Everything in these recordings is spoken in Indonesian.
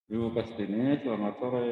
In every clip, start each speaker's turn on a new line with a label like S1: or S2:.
S1: Ibu Kastini, selamat sore.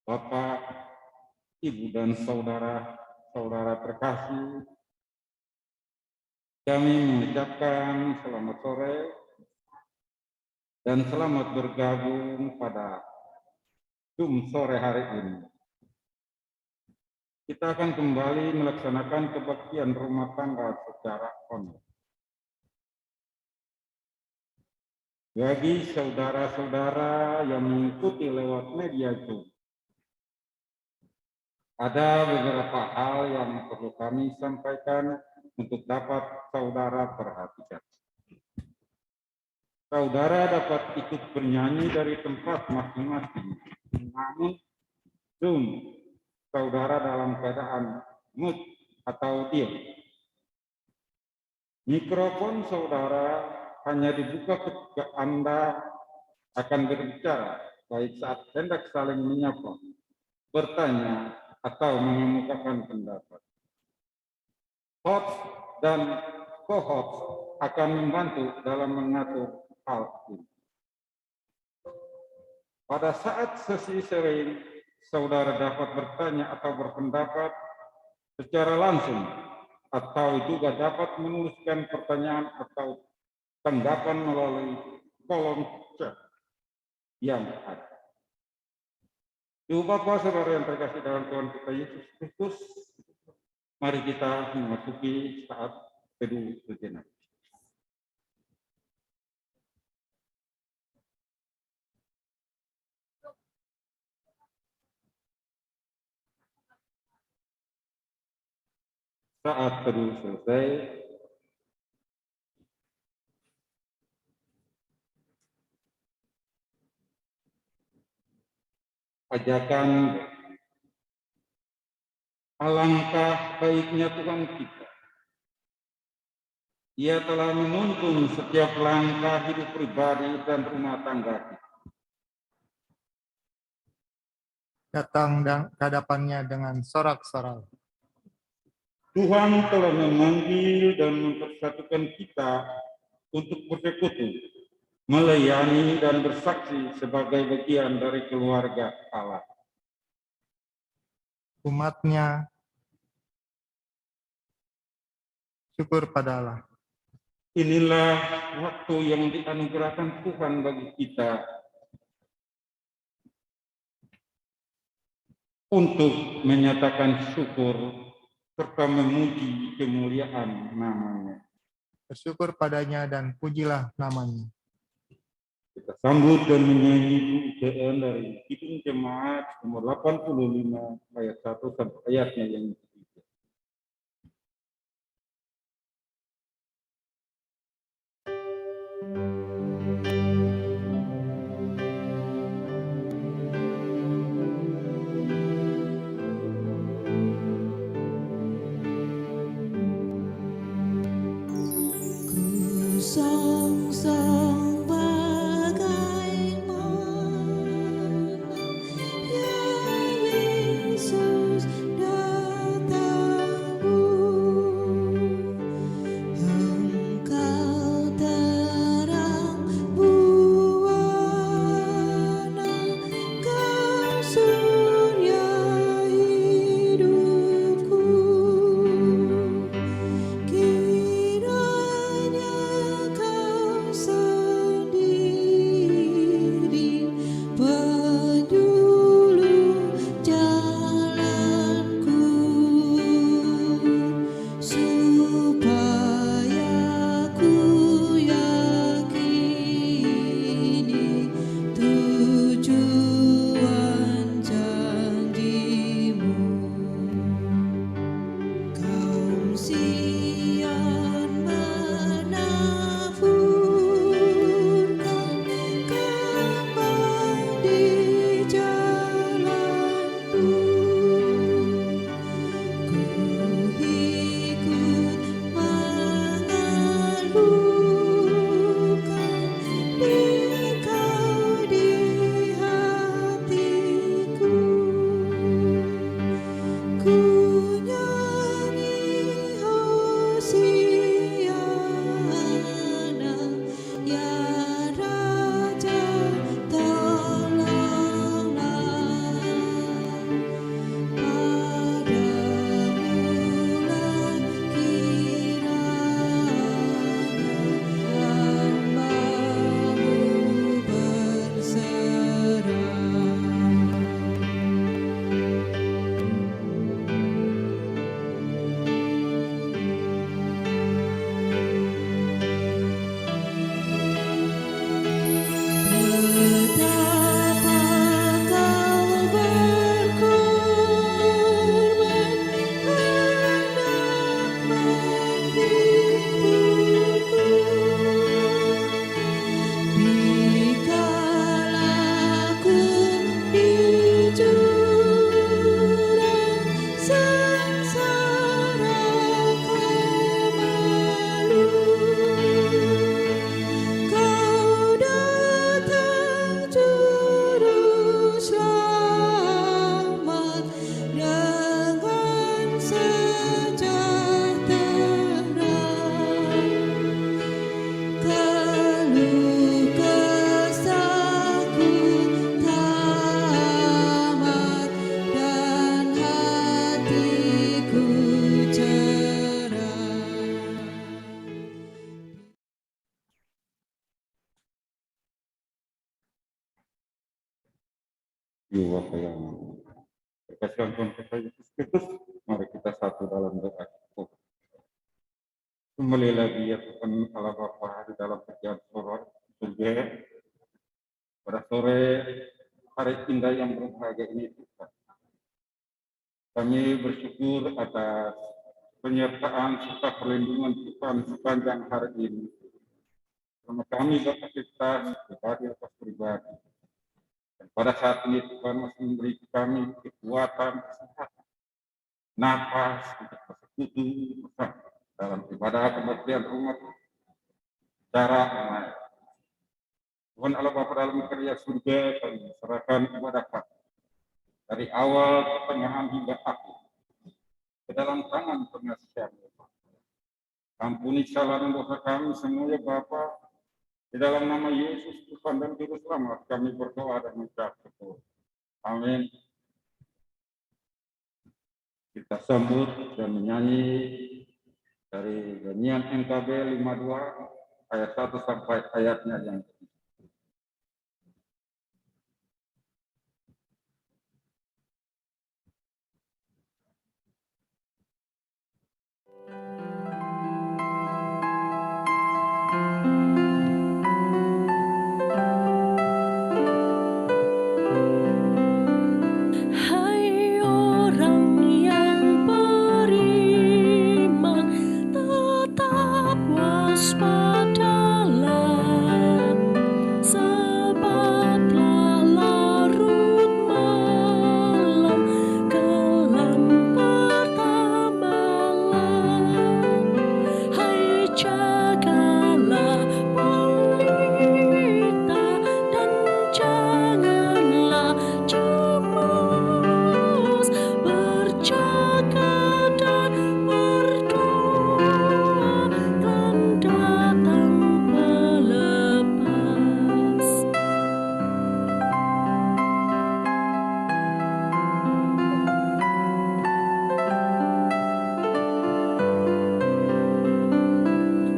S1: Bapak, Ibu, dan saudara-saudara terkasih, kami mengucapkan selamat sore dan selamat bergabung pada Zoom sore hari ini. Kita akan kembali melaksanakan kebaktian rumah tangga secara online. Bagi saudara-saudara yang mengikuti lewat media Zoom, ada beberapa hal yang perlu kami sampaikan untuk dapat saudara perhatikan. Saudara dapat ikut bernyanyi dari tempat masing-masing, namun Zoom saudara dalam keadaan mute atau diam. Mikrofon saudara hanya dibuka ketika Anda akan berbicara, baik saat hendak saling menyapa, bertanya, atau mengemukakan pendapat. Host dan co-host akan membantu dalam mengatur hal ini. Pada saat sesi sharing, saudara dapat bertanya atau berpendapat secara langsung, atau juga dapat menuliskan pertanyaan atau tanggapan melalui kolom chat yang ada. Ibu Bapak, saudara yang terkasih dalam Tuhan kita Yesus Kristus, mari kita memasuki saat teduh sejenak. Saat teduh selesai, ajakan alangkah baiknya Tuhan kita. Ia telah menuntun setiap langkah hidup pribadi dan rumah tangga kita.
S2: Datang ke hadapannya dengan sorak-sorai.
S1: Tuhan telah memanggil dan mempersatukan kita untuk bersekutu, melayani dan bersaksi sebagai bagian dari keluarga Allah.
S2: Umatnya syukur pada Allah.
S1: Inilah waktu yang dianugerahkan Tuhan bagi kita untuk menyatakan syukur serta memuji kemuliaan namanya.
S2: Bersyukur padanya dan pujilah namanya.
S1: Kita sambut dan menyanyi pujian dari Kidung Jemaat nomor 85 ayat 1 sampai ayatnya yang ketiga.
S3: Song-song bagaimana ya Yesus datangmu, Engkau terang buana, Kau surya hidupku.
S1: Jiwa yang berkasihan Tuhan kita Yesus Kristus, mari kita satu dalam doa. Kembali lagi ya Tuhan Allah Bapa di dalam kerjaan surga pada sore hari indah yang berbahagia ini Tuhan. Kami bersyukur atas penyertaan serta perlindungan Tuhan sepanjang hari ini. Karena kami beraktivitas pribadi atas pribadi. Dan pada saat ini Tuhan masih memberi kami kekuatan, kesehatan, nafas untuk bersekutu bersama dalam ibadah kebaktian umat secara online. Tuhan Allah Bapa dalam karya surga kami serahkan kepada kami dari awal, pertengahan hingga akhir ke dalam tangan pengasihan-Mu. Ampuni kesalahan dosa kami semua ya Bapa. Di dalam nama Yesus Tuhan dan Juru Selamat kami berdoa dan mengucap syukur. Amin. Kita sambut dan menyanyi dari nyanyian NKB 52 ayat 1 sampai ayatnya yang ketiga.
S3: Hai orang yang beriman, tetap waspadalah, sebab telah larut malam, kelam bertambahlah. Hai jagalah pelita dan janganlah cemas, berjaga dan berdoa, akan datang pelepas.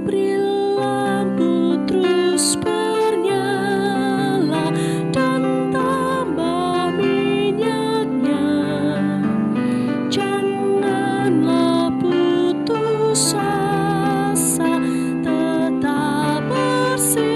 S3: Beri lampu terus bernyala dan tambah minyaknya. Janganlah putus asa, tetap bersiaplah.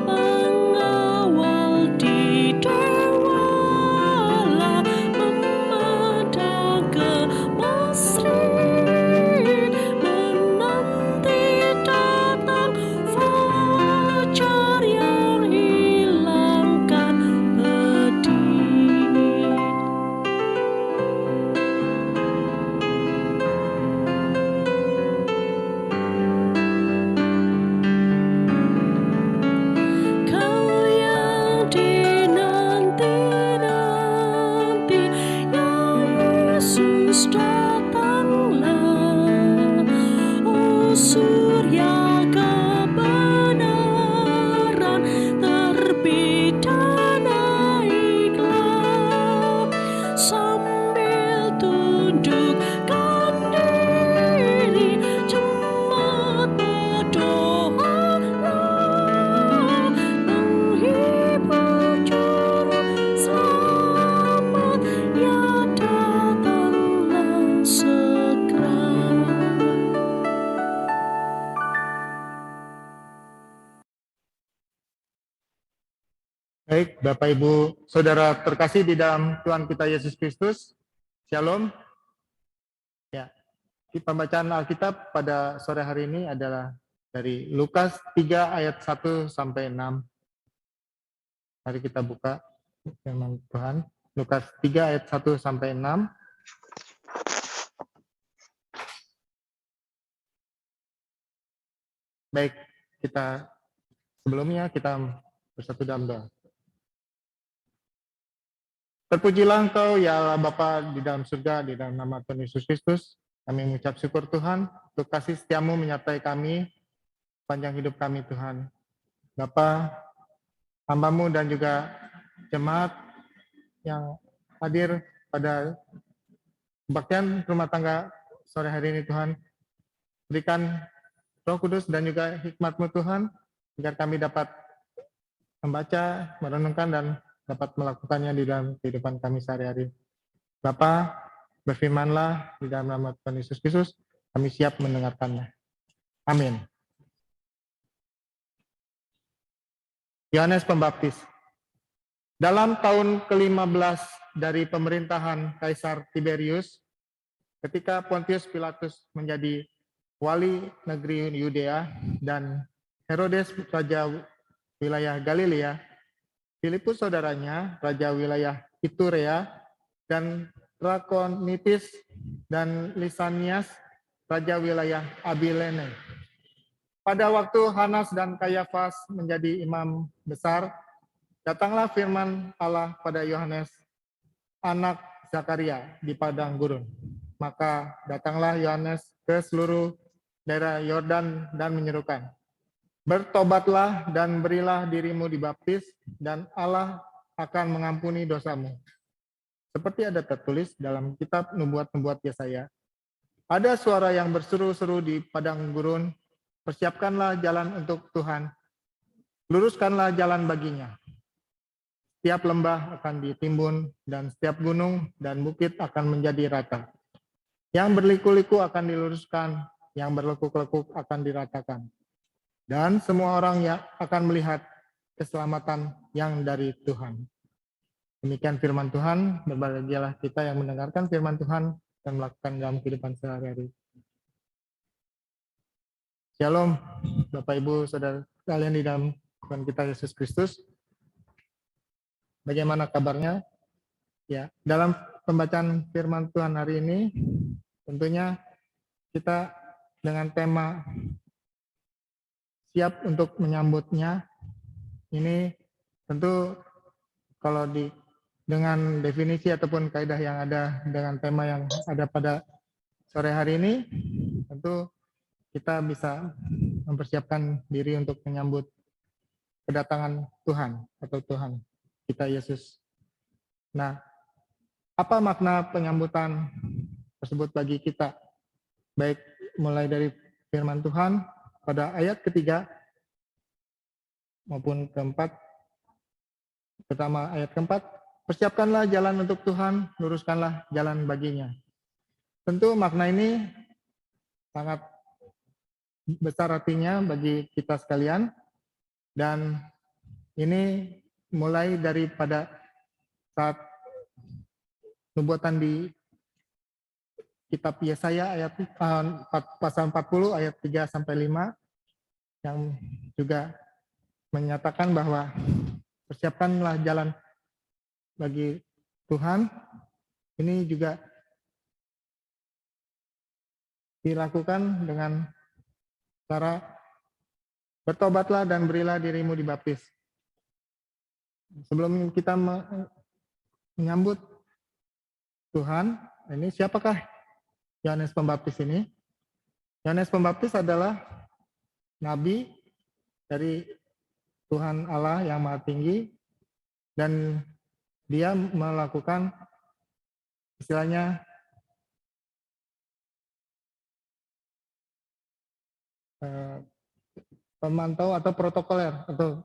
S3: Mengawal di dewala, memandang ke Masrid, menanti datang fajar yang hilangkan pedih. Kau yang dinanti-nanti, ya Yesus datanglah. Oh surya kebenaran, terbit dan naiklah. Sambil tundukkan diri, jemaat berdoalah, menghibur juru selamat, ya datanglah segera.
S2: Baik, Bapak Ibu Saudara terkasih di dalam Tuhan kita Yesus Kristus. Shalom. Ya, di pembacaan Alkitab pada sore hari ini adalah dari Lukas 3 ayat 1 sampai 6. Mari kita buka firman Tuhan. Lukas 3 ayat 1 sampai 6. Baik, sebelumnya kita bersatu dalam doa. Terpujilah Engkau ya Allah Bapa di dalam surga, di dalam nama Tuhan Yesus Kristus. Kami mengucap syukur Tuhan untuk kasih setiamu menyertai kami panjang hidup kami Tuhan. Bapa, hamba-Mu dan juga jemaat yang hadir pada kebaktian rumah tangga sore hari ini Tuhan. Berikan Roh Kudus dan juga hikmat-Mu Tuhan, agar kami dapat membaca, merenungkan, dan dapat melakukannya di dalam kehidupan kami sehari-hari. Bapa, berfirmanlah di dalam nama Tuhan Yesus Kristus, kami siap mendengarkannya. Amin. Yohanes Pembaptis. Dalam tahun ke-15 dari pemerintahan Kaisar Tiberius, ketika Pontius Pilatus menjadi wali negeri Yudea dan Herodes raja wilayah Galilea, Filipus saudaranya raja wilayah Iturea, dan Trakonitis dan Lisanias raja wilayah Abilene. Pada waktu Hanas dan Kayafas menjadi imam besar, datanglah firman Allah pada Yohanes, anak Zakaria, di padang gurun. Maka datanglah Yohanes ke seluruh daerah Yordan dan menyerukan, bertobatlah dan berilah dirimu dibaptis, dan Allah akan mengampuni dosamu. Seperti ada tertulis dalam kitab nubuat-nubuat Yesaya. Ada suara yang berseru-seru di padang gurun, persiapkanlah jalan untuk Tuhan, luruskanlah jalan baginya. Setiap lembah akan ditimbun, dan setiap gunung dan bukit akan menjadi rata. Yang berliku-liku akan diluruskan, yang berlekuk-lekuk akan diratakan. Dan semua orang yang akan melihat keselamatan yang dari Tuhan. Demikian firman Tuhan, berbahagialah kita yang mendengarkan firman Tuhan dan melakukan dalam kehidupan sehari-hari. Shalom, Bapak Ibu, Saudara kalian di dalam Tuhan kita Yesus Kristus. Bagaimana kabarnya? Ya, dalam pembacaan firman Tuhan hari ini, tentunya kita dengan tema siap untuk menyambutnya. Ini tentu kalau dengan definisi ataupun kaidah yang ada dengan tema yang ada pada sore hari ini, tentu kita bisa mempersiapkan diri untuk menyambut kedatangan Tuhan atau Tuhan kita Yesus. Nah, apa makna penyambutan tersebut bagi kita? Baik mulai dari firman Tuhan pada ayat ketiga maupun keempat. Pertama ayat keempat, persiapkanlah jalan untuk Tuhan, luruskanlah jalan baginya. Tentu makna ini sangat besar artinya bagi kita sekalian, dan ini mulai daripada saat nubuatan di kitab Yesaya ayat pasal 40 ayat 3 sampai 5 yang juga menyatakan bahwa persiapkanlah jalan bagi Tuhan. Ini juga dilakukan dengan cara bertobatlah dan berilah dirimu dibaptis. Sebelum kita menyambut Tuhan, ini siapakah Yohanes Pembaptis ini? Yohanes Pembaptis adalah nabi dari Tuhan Allah yang Maha Tinggi, dan dia melakukan istilahnya pemantau atau protokoler atau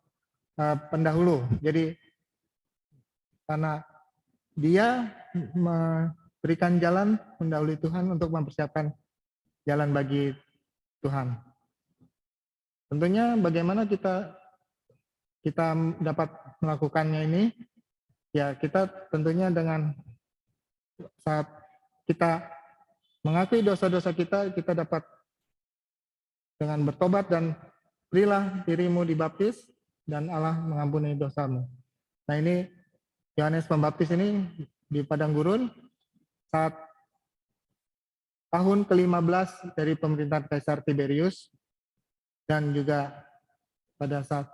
S2: pendahulu. Jadi karena dia memberikan jalan mendahului Tuhan untuk mempersiapkan jalan bagi Tuhan. Tentunya bagaimana kita dapat melakukannya ini? Ya, kita tentunya dengan saat kita mengakui dosa-dosa kita dapat dengan bertobat dan berilah dirimu dibaptis dan Allah mengampuni dosamu. Nah, ini Yohanes Pembaptis ini di padang gurun saat tahun ke-15 dari pemerintahan Kaisar Tiberius, dan juga pada saat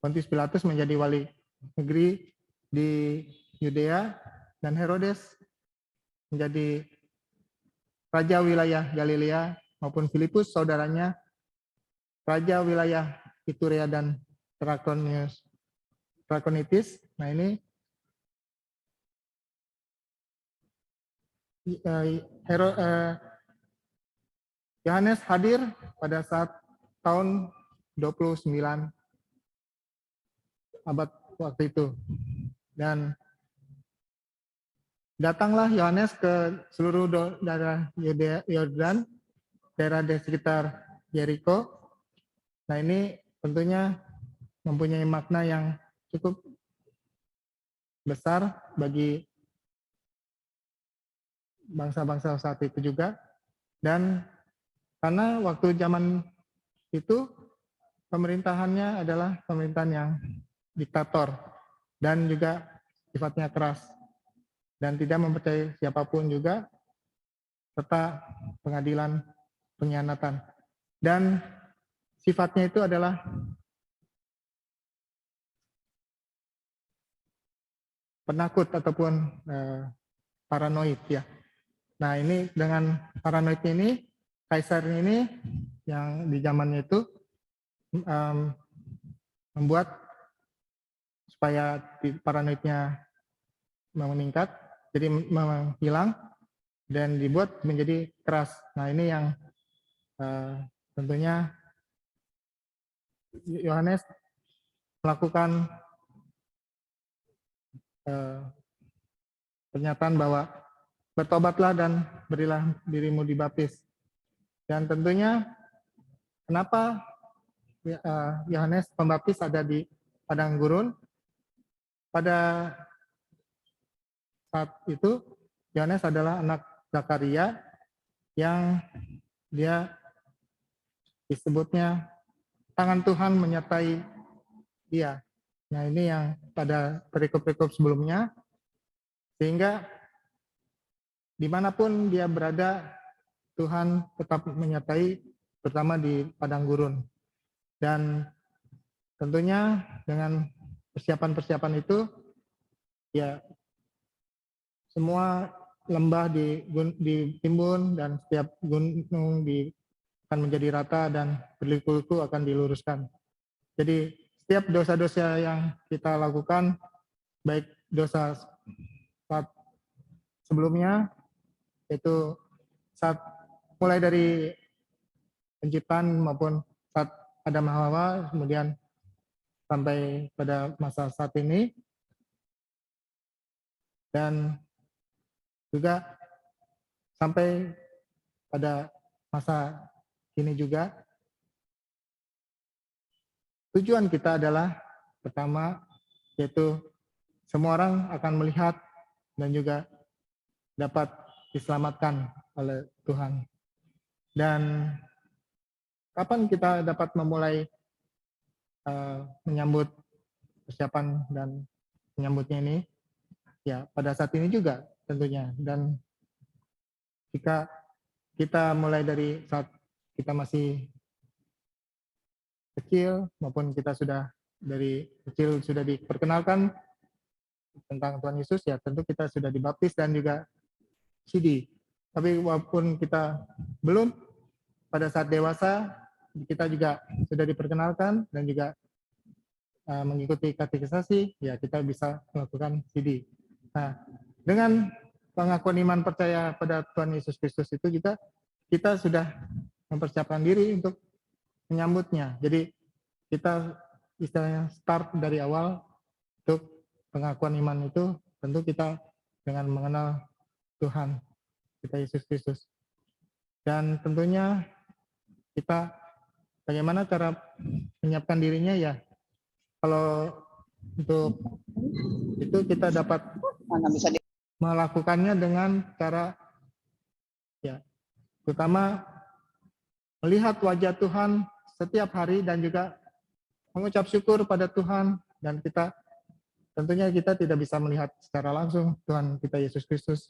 S2: Pontius Pilatus menjadi wali negeri di Yudea dan Herodes menjadi raja wilayah Galilea, maupun Filipus saudaranya raja wilayah Iturea dan Trakonitis. Nah, ini Yohanes hadir pada saat tahun 29 abad waktu itu. Dan datanglah Yohanes ke seluruh daerah Yordan, daerah di sekitar Yeriko. Nah, ini tentunya mempunyai makna yang cukup besar bagi bangsa-bangsa saat itu juga. Dan karena waktu zaman itu pemerintahannya adalah pemerintahan yang diktator dan juga sifatnya keras dan tidak mempercayai siapapun juga, serta pengadilan pengkhianatan. Dan sifatnya itu adalah penakut ataupun paranoid ya. Nah, ini dengan paranoid ini, kaisar ini yang di zamannya itu membuat supaya paranoidnya meningkat, jadi menghilang dan dibuat menjadi keras. Nah, ini yang tentunya Yohanes melakukan pernyataan bahwa bertobatlah dan berilah dirimu dibaptis. Dan tentunya kenapa Yohanes Pembaptis ada di padang gurun? Pada saat itu Yohanes adalah anak Zakaria yang dia disebutnya tangan Tuhan menyertai dia. Nah, ini yang pada perikop-perikop sebelumnya, sehingga dimanapun dia berada, Tuhan tetap menyertai, terutama di padang gurun. Dan tentunya dengan persiapan-persiapan itu, ya semua lembah ditimbun dan setiap gunung akan menjadi rata dan berliku-liku akan diluruskan. Jadi setiap dosa-dosa yang kita lakukan, baik dosa saat sebelumnya, yaitu saat mulai dari penciptaan maupun saat Adam Hawa, kemudian sampai pada masa saat ini, dan juga sampai pada masa kini juga, tujuan kita adalah pertama, yaitu semua orang akan melihat dan juga dapat diselamatkan oleh Tuhan. Dan kapan kita dapat memulai menyambut persiapan dan menyambutnya ini? Ya, pada saat ini juga tentunya. Dan jika kita mulai dari saat kita masih kecil maupun kita sudah dari kecil sudah diperkenalkan tentang Tuhan Yesus, ya tentu kita sudah dibaptis dan juga CD. Tapi walaupun kita belum, pada saat dewasa kita juga sudah diperkenalkan dan juga mengikuti katekisasi, ya kita bisa melakukan CD. Nah, dengan pengakuan iman percaya pada Tuhan Yesus Kristus itu juga kita sudah mempersiapkan diri untuk menyambutnya. Jadi kita istilahnya start dari awal untuk pengakuan iman itu, tentu kita dengan mengenal Tuhan kita Yesus Kristus. Dan tentunya kita bagaimana cara menyiapkan dirinya, ya kalau untuk itu kita dapat melakukannya dengan cara ya terutama melihat wajah Tuhan setiap hari dan juga mengucap syukur pada Tuhan, dan kita tentunya kita tidak bisa melihat secara langsung Tuhan kita Yesus Kristus.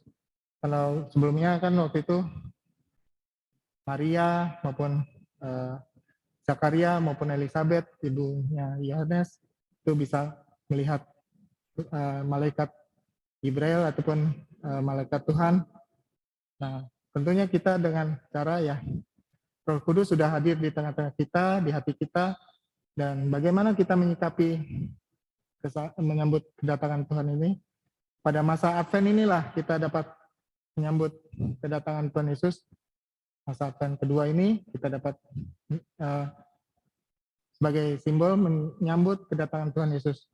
S2: Kalau sebelumnya kan waktu itu Maria maupun Zakaria maupun Elizabeth ibunya Yohanes itu bisa melihat malaikat Jibril ataupun malaikat Tuhan. Nah, tentunya kita dengan cara ya Roh Kudus sudah hadir di tengah-tengah kita, di hati kita, dan bagaimana kita menyikapi menyambut kedatangan Tuhan ini. Pada masa Advent inilah kita dapat menyambut kedatangan Tuhan Yesus. Masa Advent kedua ini kita dapat sebagai simbol menyambut kedatangan Tuhan Yesus.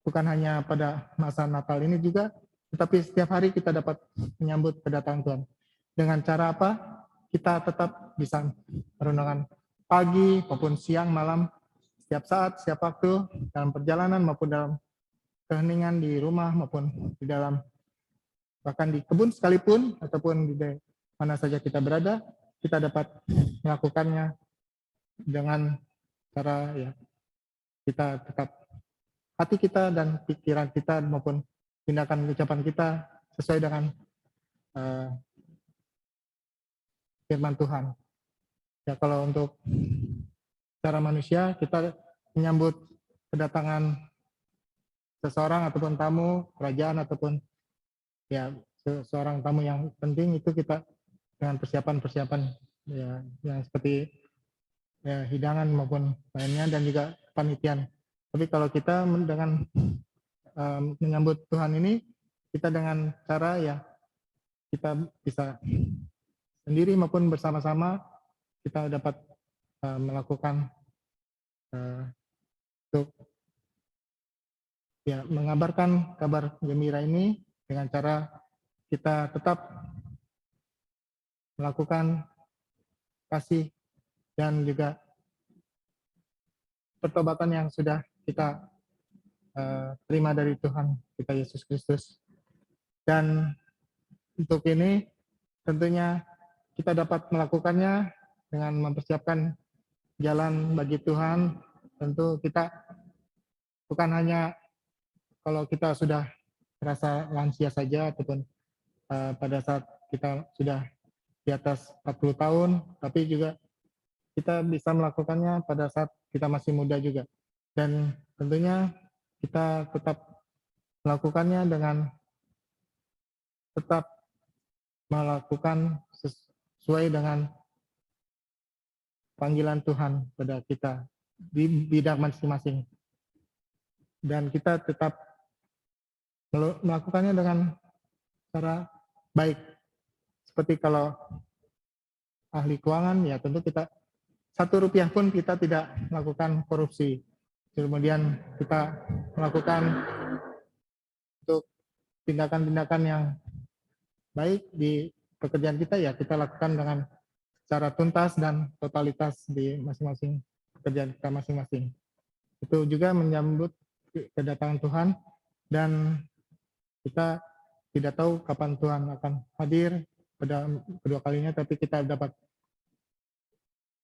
S2: Bukan hanya pada masa Natal ini juga, tetapi setiap hari kita dapat menyambut kedatangan Tuhan. Dengan cara apa? Kita tetap bisa merenungkan pagi maupun siang, malam, setiap saat, setiap waktu, dalam perjalanan maupun dalam keheningan di rumah maupun di dalam bahkan di kebun sekalipun ataupun di mana saja kita berada, kita dapat melakukannya dengan cara ya kita tetap hati kita dan pikiran kita maupun tindakan ucapan kita sesuai dengan firman Tuhan. Ya kalau untuk cara manusia kita menyambut kedatangan seseorang ataupun tamu kerajaan ataupun ya seorang tamu yang penting itu kita dengan persiapan-persiapan ya yang seperti ya hidangan maupun lainnya dan juga panitian. Tapi kalau kita dengan menyambut Tuhan ini kita dengan cara ya kita bisa sendiri maupun bersama-sama kita dapat melakukan untuk ya mengabarkan kabar gembira ini dengan cara kita tetap melakukan kasih dan juga pertobatan yang sudah kita terima dari Tuhan kita Yesus Kristus. Dan untuk ini tentunya kita dapat melakukannya dengan mempersiapkan jalan bagi Tuhan. Tentu kita bukan hanya kalau kita sudah merasa lansia saja ataupun pada saat kita sudah di atas 40 tahun, tapi juga kita bisa melakukannya pada saat kita masih muda juga. Dan tentunya kita tetap melakukannya dengan tetap melakukan sesuai dengan panggilan Tuhan pada kita di bidang masing-masing. Dan kita tetap melakukannya dengan cara baik. Seperti kalau ahli keuangan, ya tentu kita Rp1 pun kita tidak melakukan korupsi. Kemudian kita melakukan untuk tindakan-tindakan yang baik di pekerjaan kita, ya kita lakukan dengan secara tuntas dan totalitas di masing-masing pekerjaan kita masing-masing. Itu juga menyambut kedatangan Tuhan dan kita tidak tahu kapan Tuhan akan hadir pada kedua kalinya, tapi kita dapat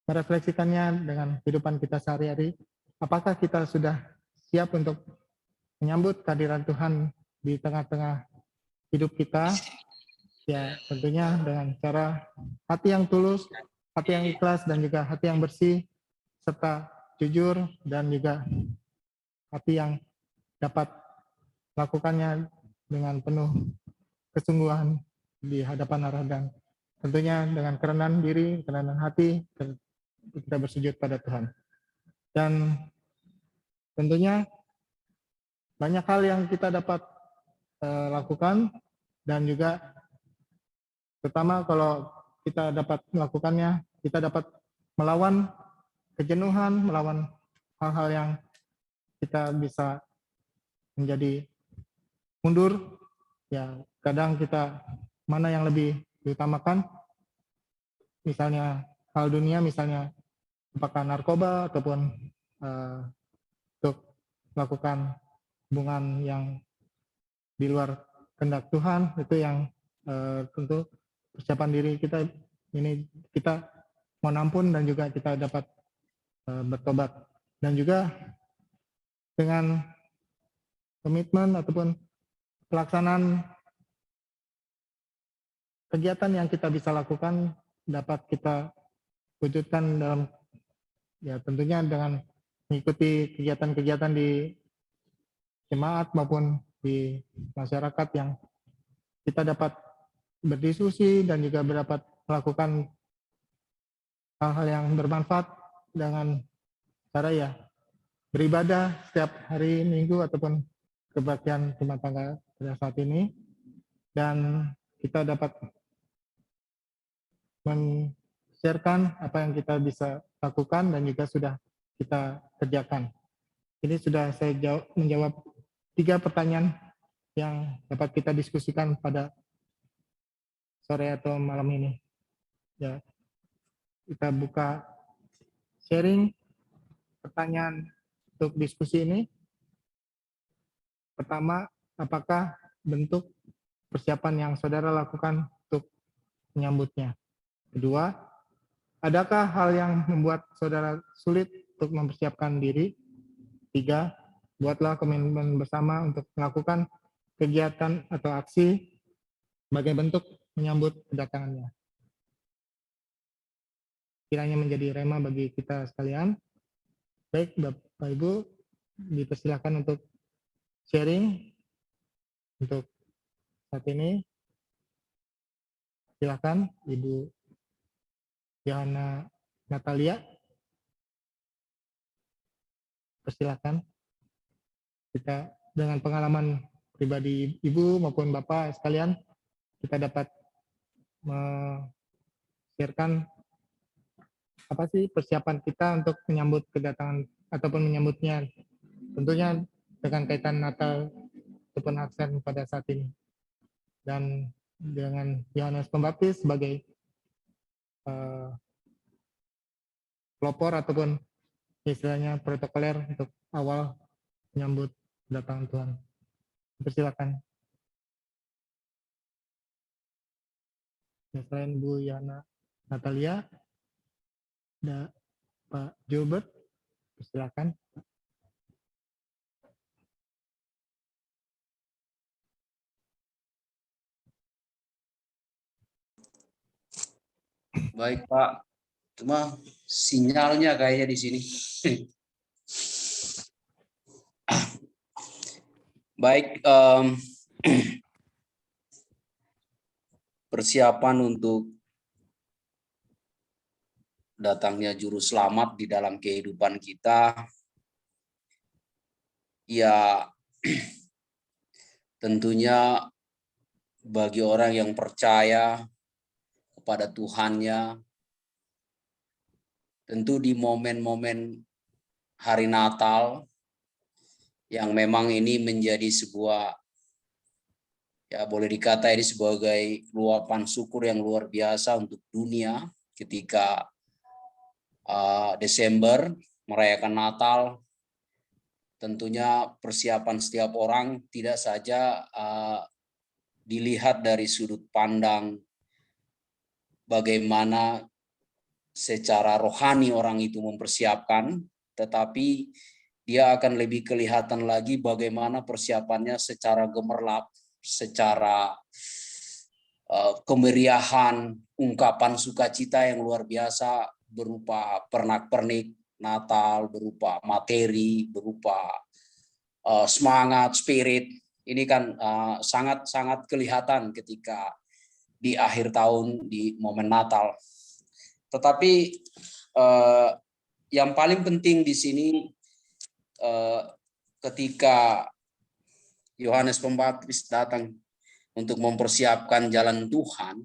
S2: merefleksikannya dengan kehidupan kita sehari-hari. Apakah kita sudah siap untuk menyambut kehadiran Tuhan di tengah-tengah hidup kita? Ya, tentunya dengan cara hati yang tulus, hati yang ikhlas, dan juga hati yang bersih, serta jujur, dan juga hati yang dapat melakukannya dengan penuh kesungguhan di hadapan Allah dan tentunya dengan kerendahan diri, kerendahan hati, kita bersujud pada Tuhan. Dan tentunya banyak hal yang kita dapat lakukan dan juga terutama kalau kita dapat melakukannya, kita dapat melawan kejenuhan, melawan hal-hal yang kita bisa menjadi mundur. Ya, kadang kita mana yang lebih diutamakan, misalnya hal dunia, misalnya apakah narkoba ataupun untuk melakukan hubungan yang di luar kehendak Tuhan, itu yang tentu persiapan diri kita ini kita mohon ampun dan juga kita dapat bertobat. Dan juga dengan komitmen ataupun pelaksanaan kegiatan yang kita bisa lakukan dapat kita wujudkan dalam ya tentunya dengan mengikuti kegiatan-kegiatan di jemaat maupun di masyarakat yang kita dapat berdiskusi dan juga dapat melakukan hal-hal yang bermanfaat dengan cara ya beribadah setiap hari Minggu ataupun kebaktian rumah tangga pada saat ini, dan kita dapat men-sharekan apa yang kita bisa lakukan dan juga sudah kita kerjakan. Ini sudah saya menjawab 3 pertanyaan yang dapat kita diskusikan pada sore atau malam ini. Ya, kita buka sharing pertanyaan untuk diskusi ini. Pertama, apakah bentuk persiapan yang saudara lakukan untuk menyambutnya? Kedua, adakah hal yang membuat saudara sulit untuk mempersiapkan diri? 3, buatlah komitmen bersama untuk melakukan kegiatan atau aksi sebagai bentuk menyambut kedatangannya. Kiranya menjadi rema bagi kita sekalian. Baik, Bapak Ibu, dipersilakan untuk sharing untuk saat ini. Silakan Ibu Yohana Natalia. Persilakan. Kita dengan pengalaman pribadi Ibu maupun Bapak sekalian, kita dapat men-sharekan apa sih persiapan kita untuk menyambut kedatangan ataupun menyambutnya, tentunya dengan kaitan Natal ataupun aksen pada saat ini. Dan dengan Yohanes Pembaptis sebagai pelopor ataupun istilahnya protokoler untuk awal menyambut kedatangan Tuhan. Persilakan. Ya, selain Bu Yana Natalia, ada Pak Gilbert. Persilakan.
S4: Baik Pak, cuma sinyalnya kayaknya di sini. Baik, persiapan untuk datangnya juru selamat di dalam kehidupan kita, ya tentunya bagi orang yang percaya kepada Tuhannya, tentu di momen-momen hari Natal yang memang ini menjadi sebuah, ya boleh dikata ini sebagai luapan syukur yang luar biasa untuk dunia ketika Desember merayakan Natal. Tentunya persiapan setiap orang tidak saja dilihat dari sudut pandang bagaimana secara rohani orang itu mempersiapkan, tetapi dia akan lebih kelihatan lagi bagaimana persiapannya secara gemerlap, secara kemeriahan, ungkapan sukacita yang luar biasa berupa pernak-pernik Natal, berupa materi, berupa semangat, spirit. Ini kan sangat-sangat kelihatan ketika di akhir tahun di momen Natal. Tetapi yang paling penting di sini ketika Yohanes Pembaptis datang untuk mempersiapkan jalan Tuhan,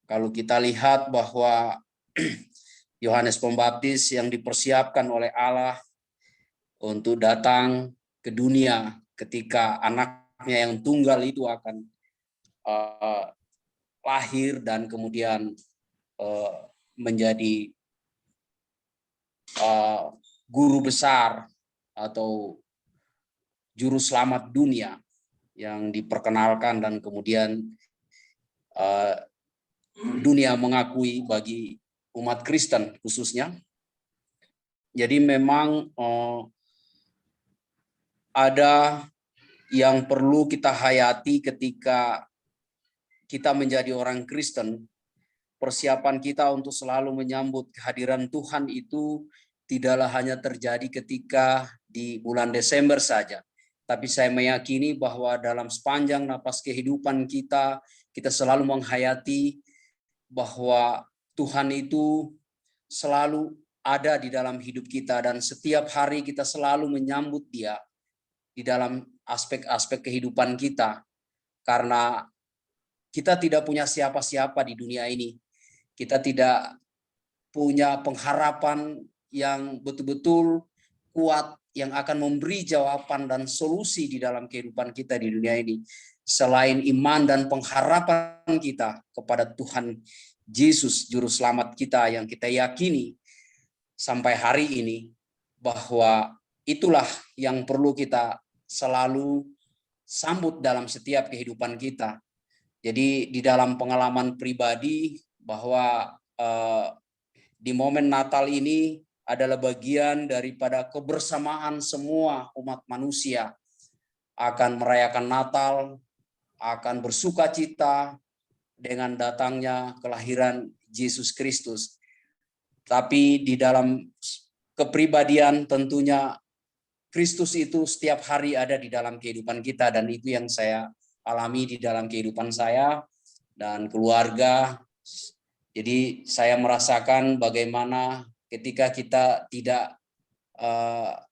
S4: kalau kita lihat bahwa Yohanes Pembaptis yang dipersiapkan oleh Allah untuk datang ke dunia ketika anaknya yang tunggal itu akan lahir dan kemudian menjadi guru besar atau juru selamat dunia yang diperkenalkan dan kemudian dunia mengakui bagi umat Kristen khususnya. Jadi memang ada yang perlu kita hayati ketika kita menjadi orang Kristen. Persiapan kita untuk selalu menyambut kehadiran Tuhan itu tidaklah hanya terjadi ketika di bulan Desember saja. Tapi saya meyakini bahwa dalam sepanjang napas kehidupan kita, kita selalu menghayati bahwa Tuhan itu selalu ada di dalam hidup kita dan setiap hari kita selalu menyambut Dia di dalam aspek-aspek kehidupan kita. Karena kita tidak punya siapa-siapa di dunia ini. Kita tidak punya pengharapan yang betul-betul kuat, yang akan memberi jawaban dan solusi di dalam kehidupan kita di dunia ini. Selain iman dan pengharapan kita kepada Tuhan Yesus, Juru Selamat kita yang kita yakini sampai hari ini, bahwa itulah yang perlu kita selalu sambut dalam setiap kehidupan kita. Jadi di dalam pengalaman pribadi bahwa di momen Natal ini adalah bagian daripada kebersamaan semua umat manusia akan merayakan Natal, akan bersuka cita dengan datangnya kelahiran Yesus Kristus. Tapi di dalam kepribadian tentunya Kristus itu setiap hari ada di dalam kehidupan kita, dan itu yang saya alami di dalam kehidupan saya dan keluarga. Jadi saya merasakan bagaimana ketika kita tidak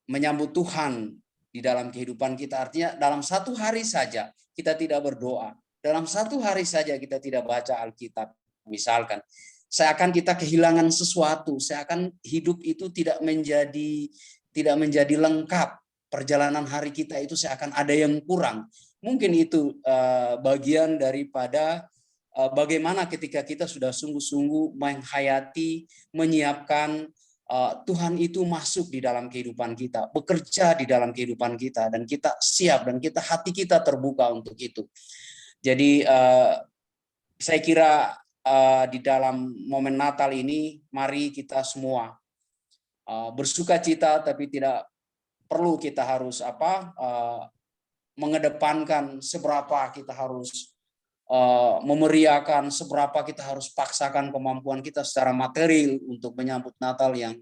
S4: menyambut Tuhan di dalam kehidupan kita, artinya dalam satu hari saja kita tidak berdoa, dalam satu hari saja kita tidak baca Alkitab, misalkan, seakan kita kehilangan sesuatu, seakan hidup itu tidak menjadi lengkap, perjalanan hari kita itu seakan ada yang kurang. Mungkin itu bagian daripada bagaimana ketika kita sudah sungguh-sungguh menghayati, menyiapkan Tuhan itu masuk di dalam kehidupan kita, bekerja di dalam kehidupan kita, dan kita siap, dan hati kita terbuka untuk itu. Jadi saya kira di dalam momen Natal ini, mari kita semua bersuka cita, tapi tidak perlu kita harus mengedepankan seberapa kita harus memeriahkan, seberapa kita harus paksakan kemampuan kita secara material untuk menyambut Natal yang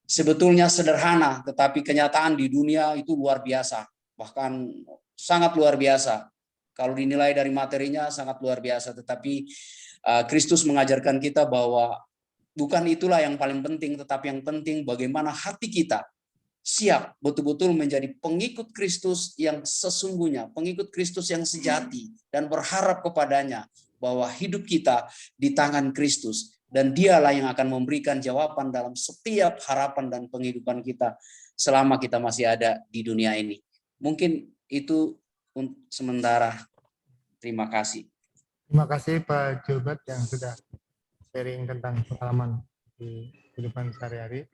S4: sebetulnya sederhana, tetapi kenyataan di dunia itu luar biasa, bahkan sangat luar biasa. Kalau dinilai dari materinya sangat luar biasa, tetapi Kristus mengajarkan kita bahwa bukan itulah yang paling penting, tetapi yang penting bagaimana hati kita siap betul-betul menjadi pengikut Kristus yang sesungguhnya, pengikut Kristus yang sejati, dan berharap kepadanya bahwa hidup kita di tangan Kristus, dan dialah yang akan memberikan jawaban dalam setiap harapan dan penghidupan kita selama kita masih ada di dunia ini. Mungkin itu untuk sementara. Terima kasih.
S2: Terima kasih Pak Gilbert yang sudah sharing tentang pengalaman di kehidupan sehari-hari.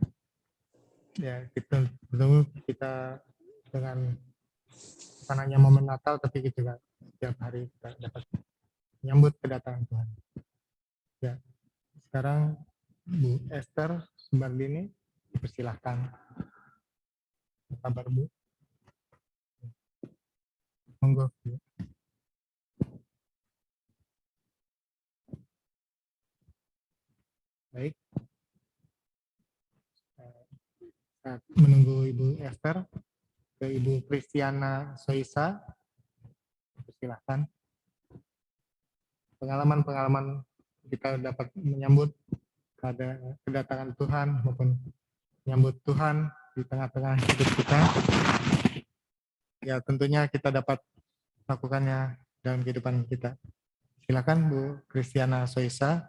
S2: Ya, kita dengan bukan hanya momen Natal, tapi kita juga setiap hari kita dapat menyambut kedatangan Tuhan. Ya, sekarang Bu Esther Sumbardini, dipersilahkan. Apa kabar Bu? Monggo. Bu. Baik. Saat menunggu Ibu Esther, ke Ibu Kristiana Soisa, silahkan. Pengalaman-pengalaman kita dapat menyambut kedatangan Tuhan maupun menyambut Tuhan di tengah-tengah hidup kita. Ya, tentunya kita dapat melakukannya dalam kehidupan kita. Silakan Bu Kristiana Soisa.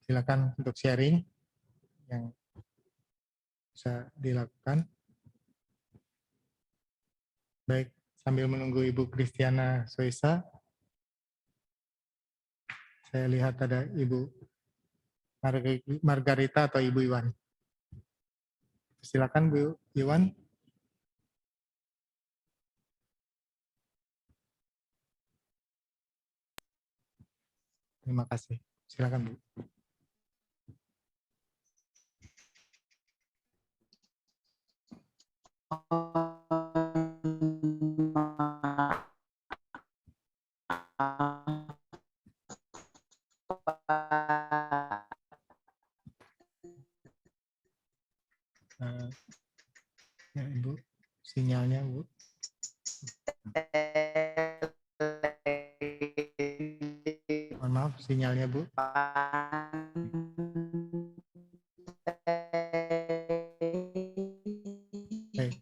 S2: Silakan untuk sharing yang bisa dilakukan. Baik, sambil menunggu Ibu Kristiana Soisa, saya lihat ada Ibu Margarita atau Ibu Iwan. Silakan Bu Iwan. Terima kasih. Silakan Bu. Ya, Ibu, sinyalnya Bu. Mohon maaf, sinyalnya Bu. Baik.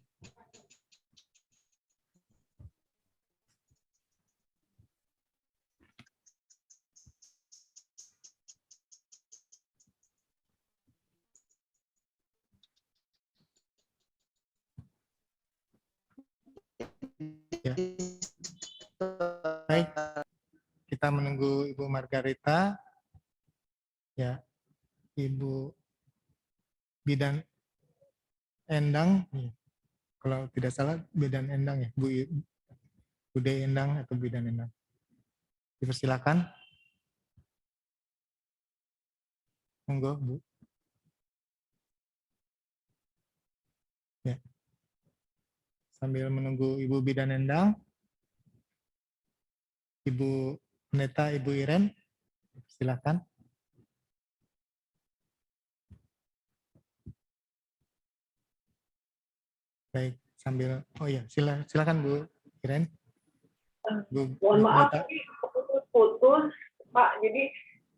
S2: menunggu Ibu Margarita, ya, Ibu Bidan Endang, kalau tidak salah Bidan Endang ya, Bude Endang atau Bidan Endang. Dipersilakan. Monggo, Bu. Ya. Sambil menunggu Ibu Bidan Endang, Ibu Pendeta, Ibu Iren, silakan. Baik, sambil, oh ya, silakan Bu Iren. Bu
S5: Mohon maaf,
S2: Pendeta.
S5: ini putus-putus, Pak. Jadi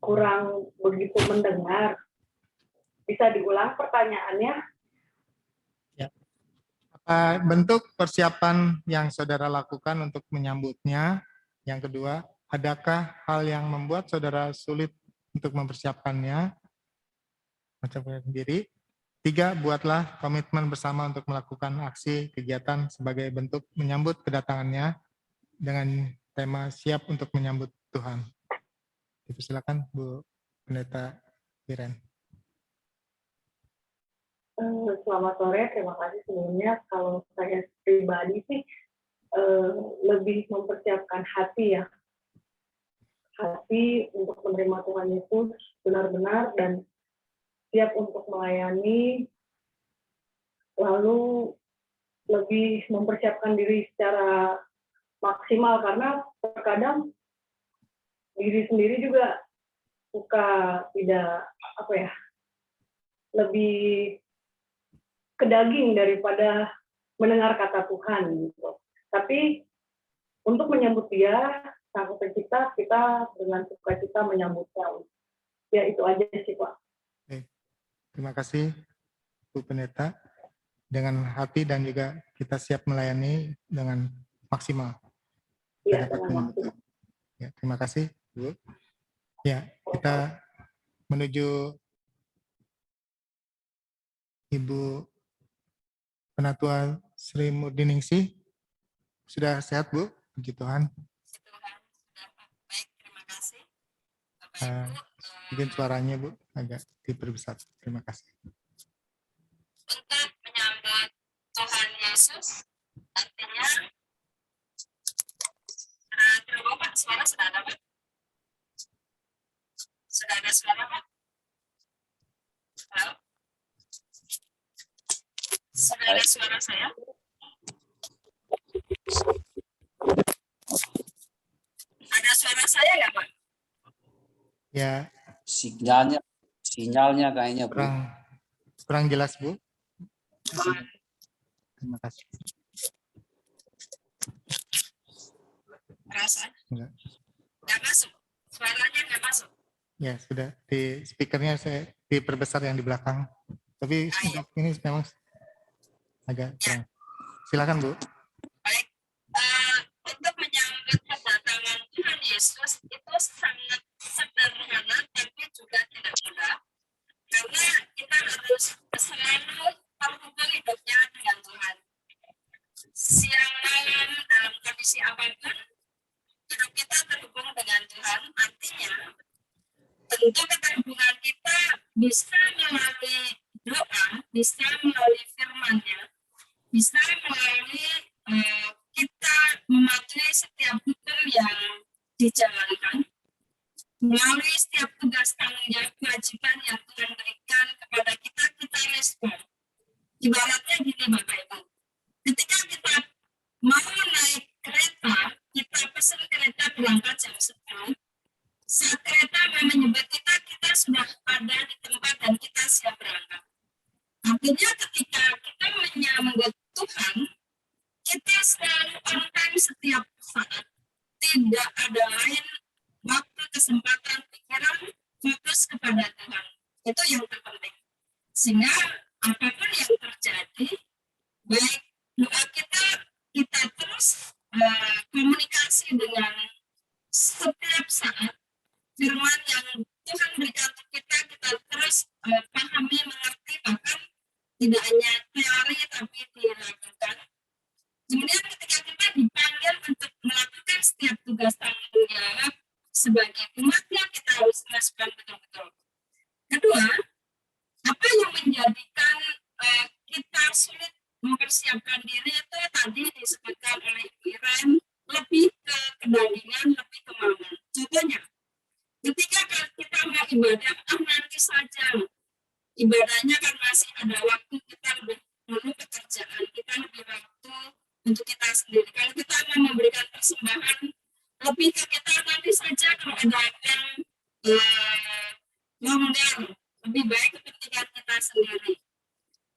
S5: kurang begitu mendengar. Bisa diulang pertanyaannya?
S2: Apa bentuk persiapan yang saudara lakukan untuk menyambutnya? Yang kedua, adakah hal yang membuat saudara sulit untuk mempersiapkannya? Mencapai sendiri. 3, buatlah komitmen bersama untuk melakukan aksi kegiatan sebagai bentuk menyambut kedatangannya dengan tema siap untuk menyambut Tuhan. Silakan Bu Pendeta Iren.
S5: Selamat sore, terima kasih sebelumnya. Kalau saya pribadi sih lebih mempersiapkan hati ya. Hati untuk menerima Tuhan Yesus benar-benar dan siap untuk melayani, lalu lebih mempersiapkan diri secara maksimal karena terkadang diri sendiri juga suka tidak lebih ke daging daripada mendengar kata Tuhan gitu. Tapi untuk menyambut Dia, Sang Pencipta, kita dengan sukacita menyambutnya. Ya itu aja sih Pak.
S2: Terima kasih Bu Pendeta. Dengan hati dan juga kita siap melayani dengan maksimal.
S5: Iya, dengan maksimal.
S2: Ya, terima kasih Bu. Ya, kita menuju Ibu Penatua Sri Murdiningsih. Sudah sehat Bu? Puji Tuhan.
S6: Baik, terima kasih. Bapak Ibu,
S2: Mungkin suaranya Bu agak diperbesar. Terima kasih.
S6: untuk menyambut Tuhan Yesus, artinya terhubung Pak, suara sudah ada Pak? Sudah ada suara Pak? Halo? Sudah ada suara saya? Ada suara saya nggak Pak?
S2: Ya,
S4: Sinyalnya kayaknya Bu.
S2: kurang jelas Bu. Terima kasih.
S6: Rasa?
S2: Enggak.
S6: Nggak masuk? Suaranya nggak masuk?
S2: Ya, sudah. Di speakernya saya diperbesar yang di belakang. Tapi untuk ini memang agak kurang. Silakan Bu.
S6: Baik, untuk menyambut kedatangan Tuhan Yesus itu sangat sederhana tapi juga tidak mudah. Karena kita harus selalu terhubung hidupnya dengan Tuhan. Siang malam dalam kondisi apapun, hidup kita terhubung dengan Tuhan. Artinya, tentu keterhubungan kita bisa melalui doa, bisa melalui firman-Nya, bisa melalui kita mematuhi setiap hukum yang dijalankan, melalui setiap tugas tanggung jawab kewajiban yang Tuhan berikan kepada kita, kita respon. Ibaratnya gini Bapak Ibu, ketika kita mau naik kereta, kita pesan kereta berangkat jam 10, saat kereta mau menyebut kita, kita sudah ada di tempat dan kita siap berangkat. Artinya ketika kita menyambut Tuhan, kita selalu on time setiap saat. Tidak ada lain waktu, kesempatan, pikiran, fokus kepada Tuhan. Itu yang terpenting. Sehingga apapun yang terjadi, baik doa kita terus komunikasi dengan setiap saat. Firman yang Tuhan berikan untuk kita terus pahami, mengerti, bahkan tidak hanya teori tapi dilakukan. Kemudian ketika kita dipanggil untuk melakukan setiap tugas tanggung jawab sebagai Tuhan betul-betul. Kedua, apa yang menjadikan kita sulit mempersiapkan diri itu tadi disebutkan oleh Ibu Iren, lebih ke kedagingan, lebih ke mammon. Contohnya, ketika kita mau ibadah, nanti saja. Ibadahnya kan masih ada waktu, kita lebih dulu pekerjaan, kita lebih waktu untuk kita sendiri. Kalau kita mau memberikan persembahan, lebih ke kita nanti saja kalau ada yang ngomel, lebih baik kepentingan kita sendiri.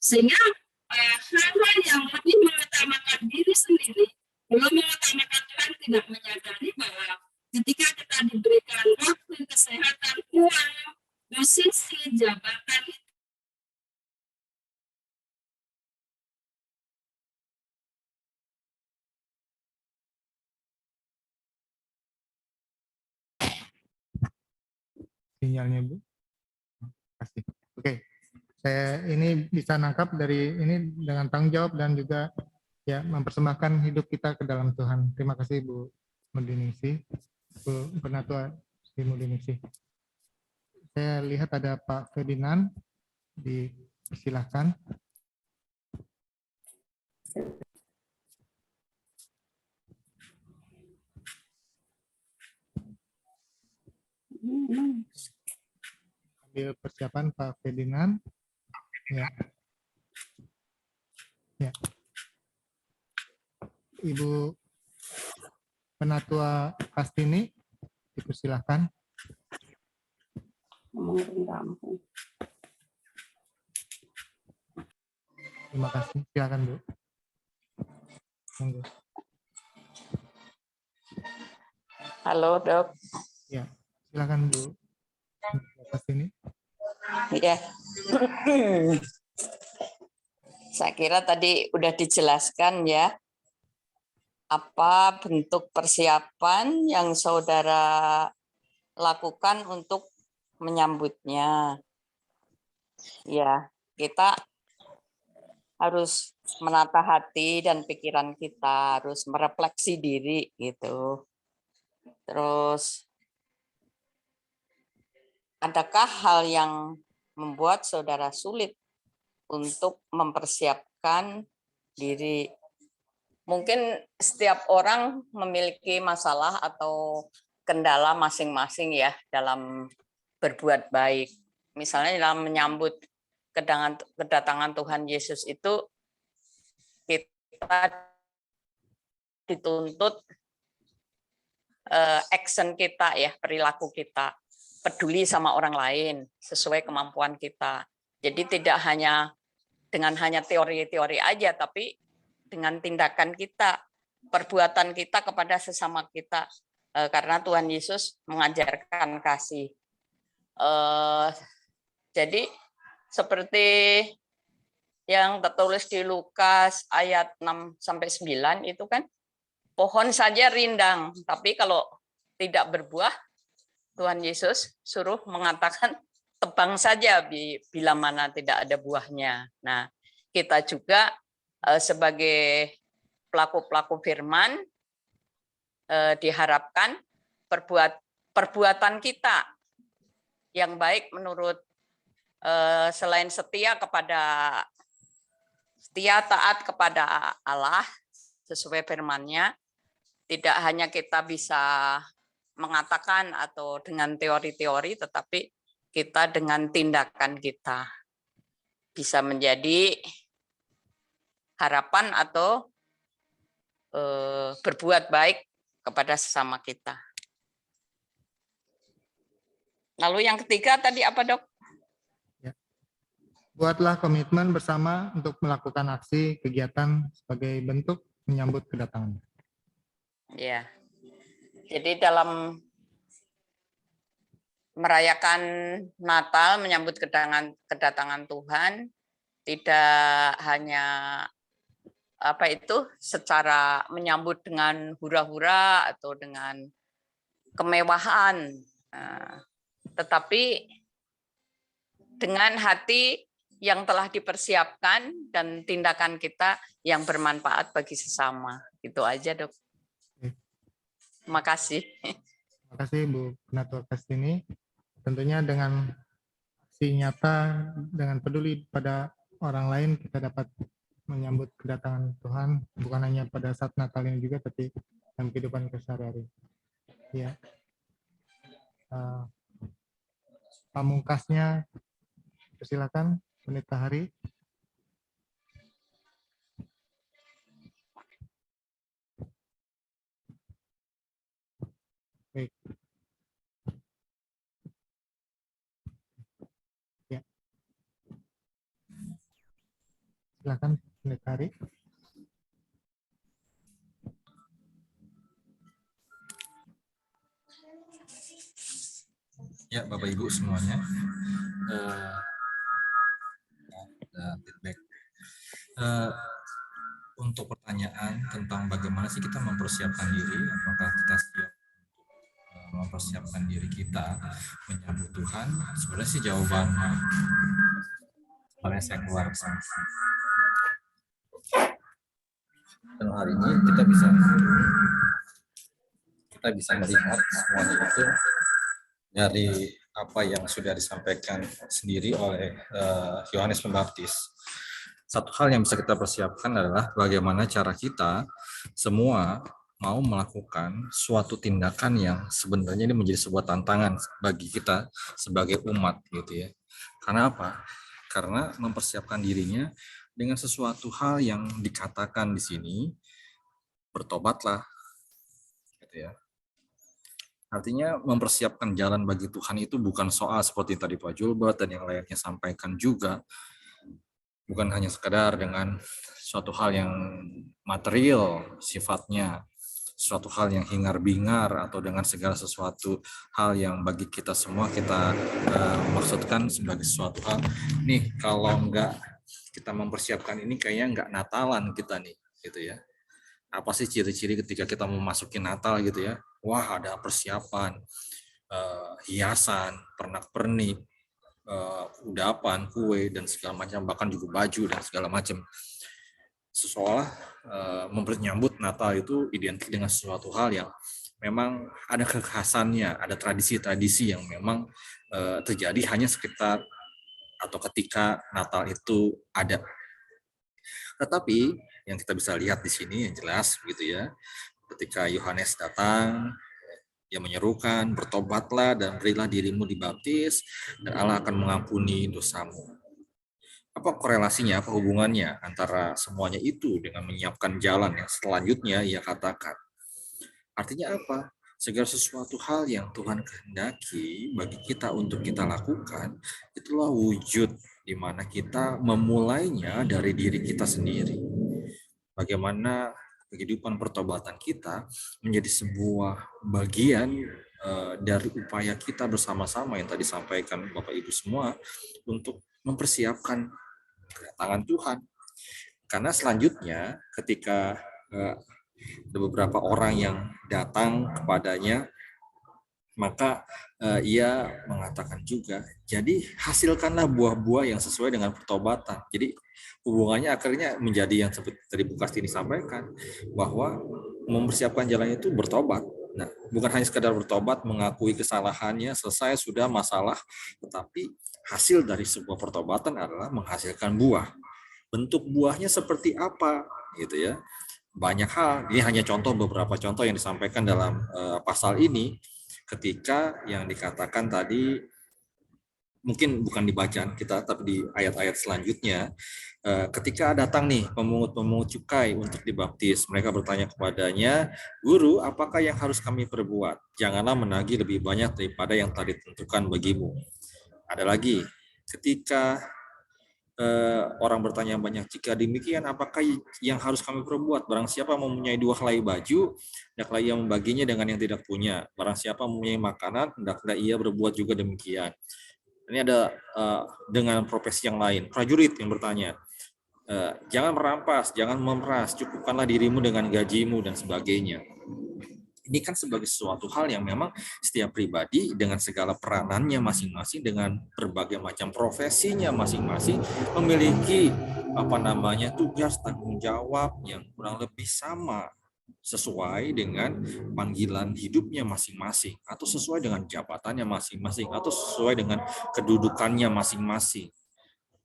S6: Sehingga hal-hal yang lebih mengutamakan diri sendiri, belum mengutamakan Tuhan, tidak menyadari bahwa ketika kita diberikan waktu, kesehatan, uang, posisi, jabatan,
S2: Sinyalnya Bu. Kasih. Oke. Saya ini bisa nangkap dari ini dengan tanggung jawab dan juga ya mempersembahkan hidup kita ke dalam Tuhan. Terima kasih Bu Mudiningsih, Bu Penatua Sri Mudiningsih. Saya lihat ada Pak Ferdinand, dipersilahkan. Ambil persiapan Pak Ferdinand. Ya. Ya. Ibu Penatua Pastini, dipersilahkan. Terima kasih. Silakan Bu. Monggo.
S7: Halo Dok.
S2: Ya, silakan Bu. Pastini.
S7: Ya. Saya kira tadi udah dijelaskan ya, apa bentuk persiapan yang saudara lakukan untuk menyambutnya. Ya, kita harus menata hati dan pikiran kita, harus merefleksi diri gitu. Terus, adakah hal yang membuat saudara sulit untuk mempersiapkan diri? Mungkin setiap orang memiliki masalah atau kendala masing-masing ya dalam berbuat baik. Misalnya dalam menyambut kedatangan Tuhan Yesus itu kita dituntut action kita ya, perilaku kita, peduli sama orang lain sesuai kemampuan kita. Jadi tidak hanya dengan hanya teori-teori aja, tapi dengan tindakan kita, perbuatan kita kepada sesama kita, karena Tuhan Yesus mengajarkan kasih. Jadi seperti yang tertulis di Lukas ayat 6-9 itu kan, pohon saja rindang, tapi kalau tidak berbuah, Tuhan Yesus suruh mengatakan tebang saja bila mana tidak ada buahnya. Nah, kita juga sebagai pelaku-pelaku firman diharapkan perbuatan kita yang baik menurut selain setia taat kepada Allah sesuai firman-Nya, tidak hanya kita bisa mengatakan atau dengan teori-teori, tetapi kita dengan tindakan kita bisa menjadi harapan atau berbuat baik kepada sesama kita. Lalu yang ketiga tadi apa Dok?
S2: Ya. Buatlah komitmen bersama untuk melakukan aksi kegiatan sebagai bentuk menyambut kedatangan.
S7: Ya. Jadi dalam merayakan Natal, menyambut kedatangan Tuhan, tidak hanya secara menyambut dengan hura-hura atau dengan kemewahan, tetapi dengan hati yang telah dipersiapkan dan tindakan kita yang bermanfaat bagi sesama. Itu aja Dok. Terima kasih.
S2: Terima kasih Bu Penatua Pastini. tentunya dengan aksi nyata, dengan peduli pada orang lain, kita dapat menyambut kedatangan Tuhan, bukan hanya pada saat Natal ini juga, tapi dalam kehidupan kesehari-hari. Ya. Pamungkasnya, silakan Pendeta Hari. Baik. Ya. Silakan Pendeta Hari.
S8: Ya, Bapak Ibu semuanya, feedback. Untuk pertanyaan tentang bagaimana sih kita mempersiapkan diri, apakah kita siap mempersiapkan diri kita menyambut Tuhan? Sebenarnya sih jawabannya paling saya keluarkan. Dan hari ini kita bisa melihat semuanya itu dari apa yang sudah disampaikan sendiri oleh Yohanes Pembaptis. Satu hal yang bisa kita persiapkan adalah bagaimana cara kita semua mau melakukan suatu tindakan yang sebenarnya ini menjadi sebuah tantangan bagi kita sebagai umat gitu ya. Karena apa? Karena mempersiapkan dirinya dengan sesuatu hal yang dikatakan di sini, bertobatlah gitu ya. Artinya mempersiapkan jalan bagi Tuhan itu bukan soal seperti tadi Pak Julbert dan yang lainnya sampaikan juga. Bukan hanya sekadar dengan suatu hal yang material sifatnya, suatu hal yang hingar-bingar atau dengan segala sesuatu hal yang bagi kita semua kita maksudkan sebagai sesuatu hal. Nih kalau enggak kita mempersiapkan ini kayaknya enggak Natalan kita nih gitu ya. Apa sih ciri-ciri ketika kita memasuki Natal gitu ya? Wah, ada persiapan, hiasan, pernak-pernik, kudapan, kue, dan segala macam, bahkan juga baju dan segala macam. Seolah menyambut Natal itu identik dengan sesuatu hal yang memang ada kekhasannya, ada tradisi-tradisi yang memang terjadi hanya sekitar atau ketika Natal itu ada. Tetapi yang kita bisa lihat di sini yang jelas begitu ya, ketika Yohanes datang, ia menyerukan, bertobatlah dan berilah dirimu dibaptis, dan Allah akan mengampuni dosamu. Apa korelasinya, apa hubungannya antara semuanya itu dengan menyiapkan jalan yang selanjutnya ia katakan? Artinya apa? Segala sesuatu hal yang Tuhan kehendaki bagi kita untuk kita lakukan, itulah wujud di mana kita memulainya dari diri kita sendiri. Bagaimana kehidupan pertobatan kita menjadi sebuah bagian dari upaya kita bersama-sama yang tadi sampaikan Bapak Ibu semua untuk mempersiapkan kedatangan Tuhan. Karena selanjutnya ketika ada beberapa orang yang datang kepadanya, maka ia mengatakan juga, jadi hasilkanlah buah-buah yang sesuai dengan pertobatan. Jadi hubungannya akhirnya menjadi yang seperti tadi Bu Kastini sampaikan, bahwa mempersiapkan jalan itu bertobat. Nah, bukan hanya sekadar bertobat, mengakui kesalahannya, selesai sudah masalah, tetapi hasil dari sebuah pertobatan adalah menghasilkan buah. Bentuk buahnya seperti apa, gitu ya? Banyak hal. Ini hanya contoh, beberapa contoh yang disampaikan dalam pasal ini, ketika yang dikatakan tadi, mungkin bukan di bacaan kita, tapi di ayat-ayat selanjutnya, ketika datang nih pemungut-pemungut cukai untuk dibaptis, mereka bertanya kepadanya, Guru, apakah yang harus kami perbuat? Janganlah menagih lebih banyak daripada yang tadi ditentukan bagimu. Ada lagi, ketika orang bertanya banyak, jika demikian apakah yang harus kami perbuat? Barang siapa mempunyai 2 helai baju, hendaklah ia membaginya dengan yang tidak punya. Barang siapa mempunyai makanan, hendaklah ia berbuat juga demikian. Ini ada dengan profesi yang lain, prajurit yang bertanya, jangan merampas, jangan memeras, cukupkanlah dirimu dengan gajimu dan sebagainya. Ini kan sebagai sesuatu hal yang memang setiap pribadi dengan segala peranannya masing-masing, dengan berbagai macam profesinya masing-masing, memiliki tugas tanggung jawab yang kurang lebih sama sesuai dengan panggilan hidupnya masing-masing, atau sesuai dengan jabatannya masing-masing, atau sesuai dengan kedudukannya masing-masing.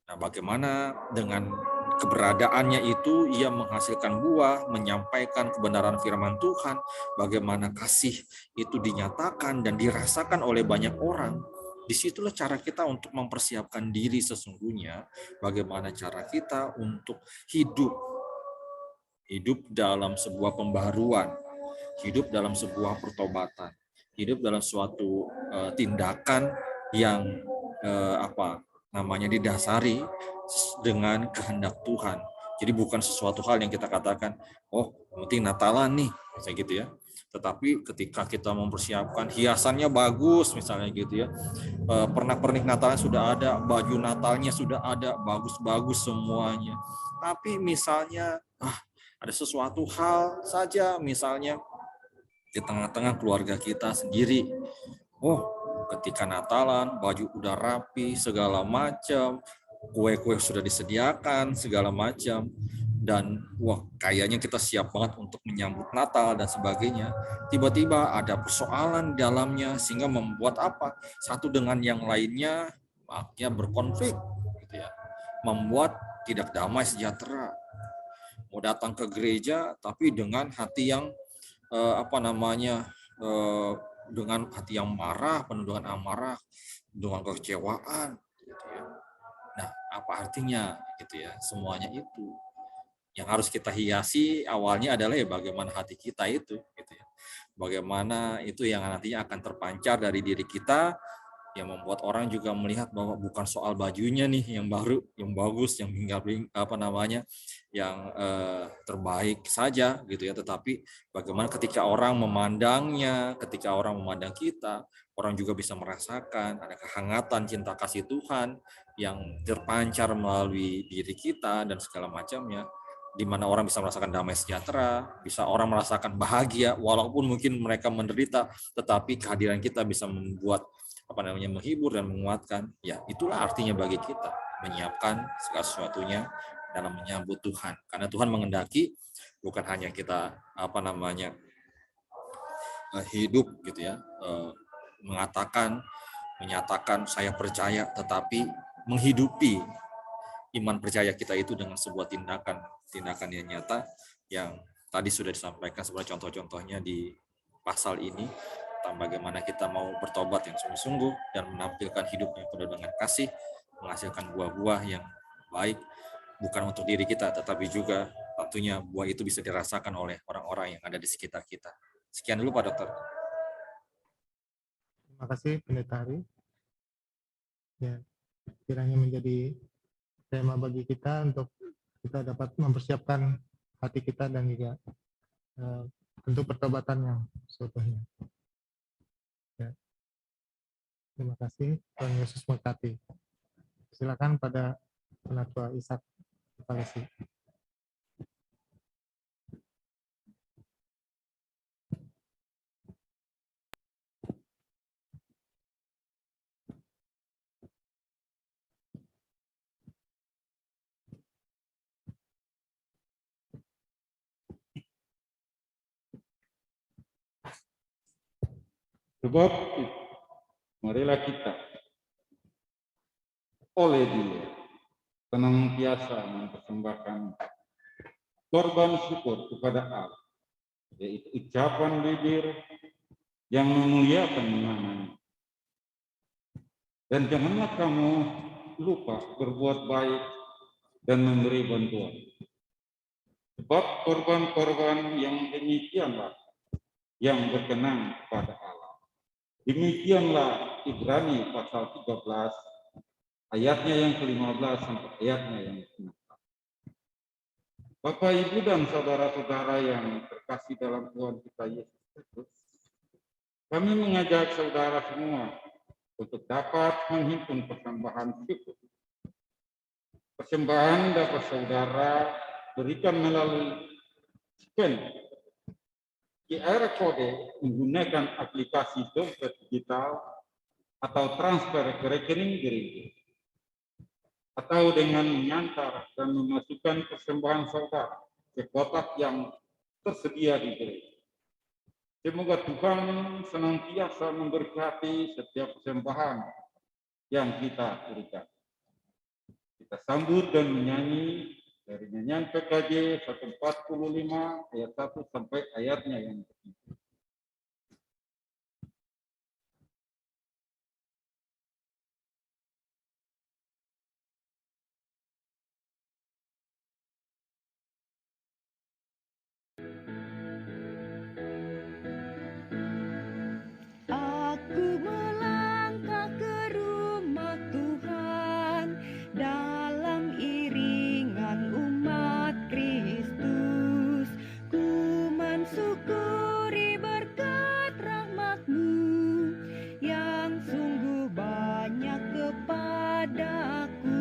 S8: Nah, bagaimana dengan keberadaannya itu ia menghasilkan buah, menyampaikan kebenaran firman Tuhan, bagaimana kasih itu dinyatakan dan dirasakan oleh banyak orang. Disitulah cara kita untuk mempersiapkan diri sesungguhnya, bagaimana cara kita untuk hidup dalam sebuah pembaharuan, hidup dalam sebuah pertobatan, hidup dalam suatu tindakan yang didasari dengan kehendak Tuhan. Jadi bukan sesuatu hal yang kita katakan, oh penting Natalan nih, misalnya gitu ya. Tetapi ketika kita mempersiapkan hiasannya bagus, misalnya gitu ya, pernak-pernik Natalnya sudah ada, baju Natalnya sudah ada, bagus-bagus semuanya. Tapi misalnya ada sesuatu hal saja, misalnya di tengah-tengah keluarga kita sendiri, ketika Natalan, baju udah rapi, segala macam, kue-kue sudah disediakan, segala macam, dan kayaknya kita siap banget untuk menyambut Natal dan sebagainya. Tiba-tiba ada persoalan di dalamnya sehingga membuat satu dengan yang lainnya akhirnya berkonflik, gitu ya, membuat tidak damai sejahtera. Mau datang ke gereja tapi dengan hati yang dengan hati yang marah, penuh dengan amarah, dengan kekecewaan, gitu ya. Nah, apa artinya, gitu ya? Semuanya itu yang harus kita hiasi awalnya adalah ya bagaimana hati kita itu, gitu ya. Bagaimana itu yang nantinya akan terpancar dari diri kita, yang membuat orang juga melihat bahwa bukan soal bajunya nih yang baru, yang bagus, yang yang terbaik saja, gitu ya, tetapi bagaimana ketika orang memandangnya, ketika orang memandang kita, orang juga bisa merasakan ada kehangatan cinta kasih Tuhan yang terpancar melalui diri kita dan segala macamnya, di mana orang bisa merasakan damai sejahtera, bisa orang merasakan bahagia walaupun mungkin mereka menderita, tetapi kehadiran kita bisa membuat menghibur dan menguatkan. Ya, itulah artinya bagi kita menyiapkan segala sesuatunya dalam menyambut Tuhan. Karena Tuhan mengendaki bukan hanya kita hidup, gitu ya, menyatakan saya percaya, tetapi menghidupi iman percaya kita itu dengan sebuah tindakan yang nyata yang tadi sudah disampaikan sebagai contoh-contohnya di pasal ini, tentang bagaimana kita mau bertobat yang sungguh-sungguh dan menampilkan hidup yang penuh dengan kasih, menghasilkan buah-buah yang baik, bukan untuk diri kita, tetapi juga tentunya buah itu bisa dirasakan oleh orang-orang yang ada di sekitar kita. Sekian dulu Pak Dokter.
S2: Terima kasih Pendeta Hari. Ya, kiranya menjadi tema bagi kita untuk kita dapat mempersiapkan hati kita dan juga untuk pertobatan yang seutuhnya. Ya. Terima kasih, Tuhan Yesus memberkati. Silakan pada Penatua Ishak Palesi.
S1: Sebab itu, marilah kita oleh Dia senantiasa mempersembahkan korban syukur kepada Allah, yaitu ucapan bibir yang memuliakan namanya. Dan janganlah kamu lupa berbuat baik dan memberi bantuan. Sebab korban-korban yang demikianlah yang berkenan kepada Allah. Demikianlah Ibrani pasal 13 ayatnya yang ke-15 sampai ayatnya yang ke-16. Bapak, Ibu, dan saudara-saudara yang terkasih dalam Tuhan kita Yesus Kristus, kami mengajak saudara semua untuk dapat menghimpun persembahan syukur. Persembahan dapat saudara berikan melalui scan QR kode menggunakan aplikasi dompet digital atau transfer ke rekening gereja, atau dengan mengantar dan memasukkan persembahan saudara ke kotak yang tersedia di gereja. Semoga Tuhan senantiasa memberkati setiap persembahan yang kita berikan. Kita sambut dan menyanyi dari nyanyian PKJ 145 ayat 1 sampai ayatnya yang ketiga.
S3: Aku melangkah ke rumah Tuhan dalam iringan umat Kristus. Ku mensyukuri berkat rahmat-Mu yang sungguh banyak kepadaku.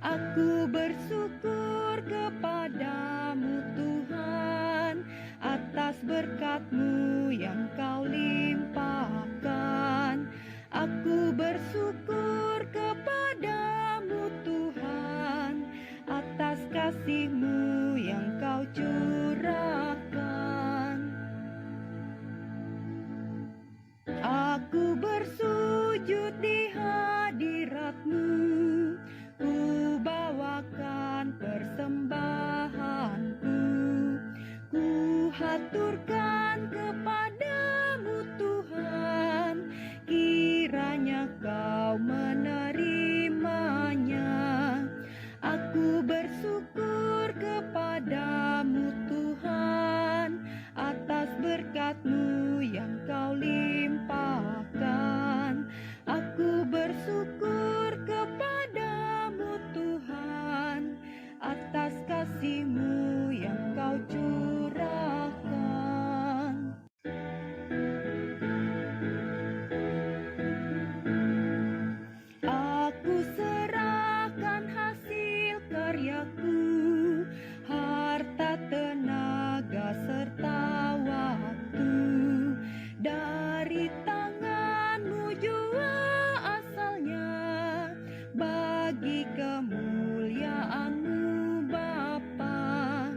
S3: Aku bersyukur kepadamu Tuhan atas berkat-Mu yang Kau limpahkan. Aku bersyukur kepadamu Tuhan atas kasih-Mu yang Kau curahkan. Aku bersujud di hadirat-Mu, ku bawakan persembahanku, ku haturkan kepadamu Tuhan, kiranya Kau menerimanya. Aku bersyukur kepadamu Tuhan atas berkat-Mu yang Kau limpahkan. Aku bersyukur kepadamu Tuhan atas kasih-Mu yang Kau curahkan. Aku serahkan hasil karyaku, harta, tenaga, serta waktu. Dari tangan-Mu jua asalnya, bagi kemuliaan-Mu Bapa.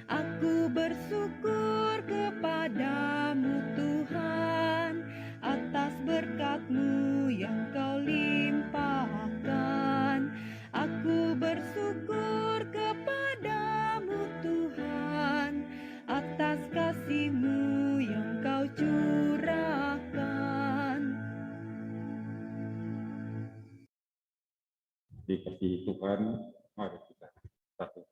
S3: Aku bersyukur kepadamu Tuhan atas berkat-Mu yang Kau limpahkan. Aku bersyukur kepadamu Tuhan atas kasih-Mu yang Kau curahkan.
S1: Dikasihi Tuhan, mari kita satu.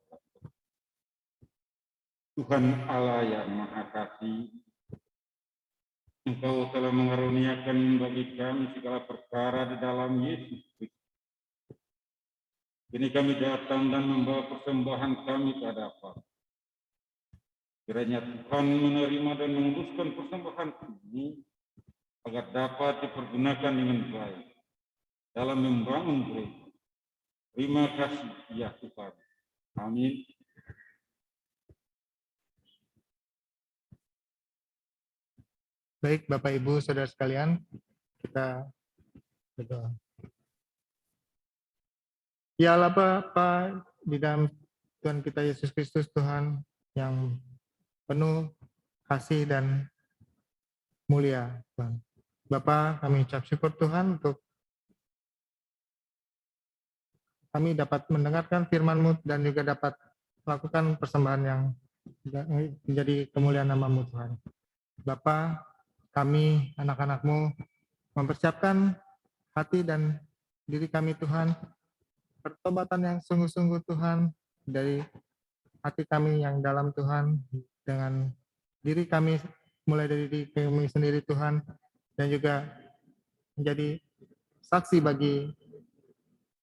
S1: Tuhan Allah yang Maha Kasih, Engkau telah mengaruniakan bagi kami segala perkara di dalam Yesus Kristus. Kini kami datang dan membawa persembahan kami ke hadapan. Kiranya Tuhan menerima dan menguduskan persembahan ini agar dapat dipergunakan dengan baik dalam membangun gereja. Terima kasih ya Tuhan. Amin.
S2: Baik, Bapak Ibu, Saudara sekalian, kita berdoa. Ya Allah Bapa, di dalam Tuhan kita Yesus Kristus, Tuhan yang penuh kasih dan mulia, Tuhan. Bapa, kami ucap syukur Tuhan untuk kami dapat mendengarkan firman-Mu dan juga dapat melakukan persembahan yang menjadi kemuliaan nama-Mu Tuhan. Bapa, kami anak-anak-Mu mempersiapkan hati dan diri kami Tuhan, pertobatan yang sungguh-sungguh Tuhan dari hati kami yang dalam Tuhan, dengan diri kami, mulai dari diri kami sendiri Tuhan, dan juga menjadi saksi bagi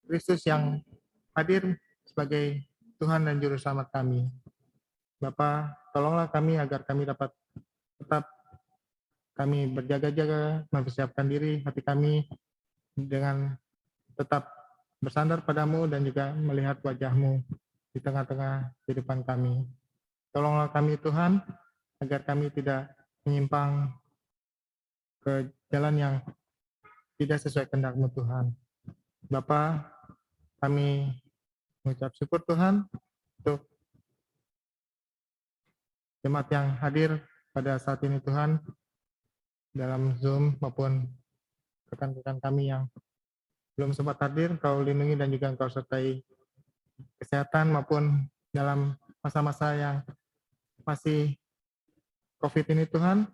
S2: Kristus yang hadir sebagai Tuhan dan Juru Selamat kami. Bapa, tolonglah kami agar kami dapat tetap kami berjaga-jaga, mempersiapkan diri hati kami dengan tetap bersandar padamu dan juga melihat wajah-Mu di tengah-tengah kehidupan kami. Tolonglah kami Tuhan, agar kami tidak menyimpang ke jalan yang tidak sesuai kehendak-Mu Tuhan. Bapa, kami mengucap syukur Tuhan untuk jemaat yang hadir pada saat ini Tuhan, dalam Zoom maupun rekan-rekan kami yang belum sempat hadir, Engkau lindungi dan juga Engkau sertai kesehatan maupun dalam masa-masa yang masih COVID ini Tuhan,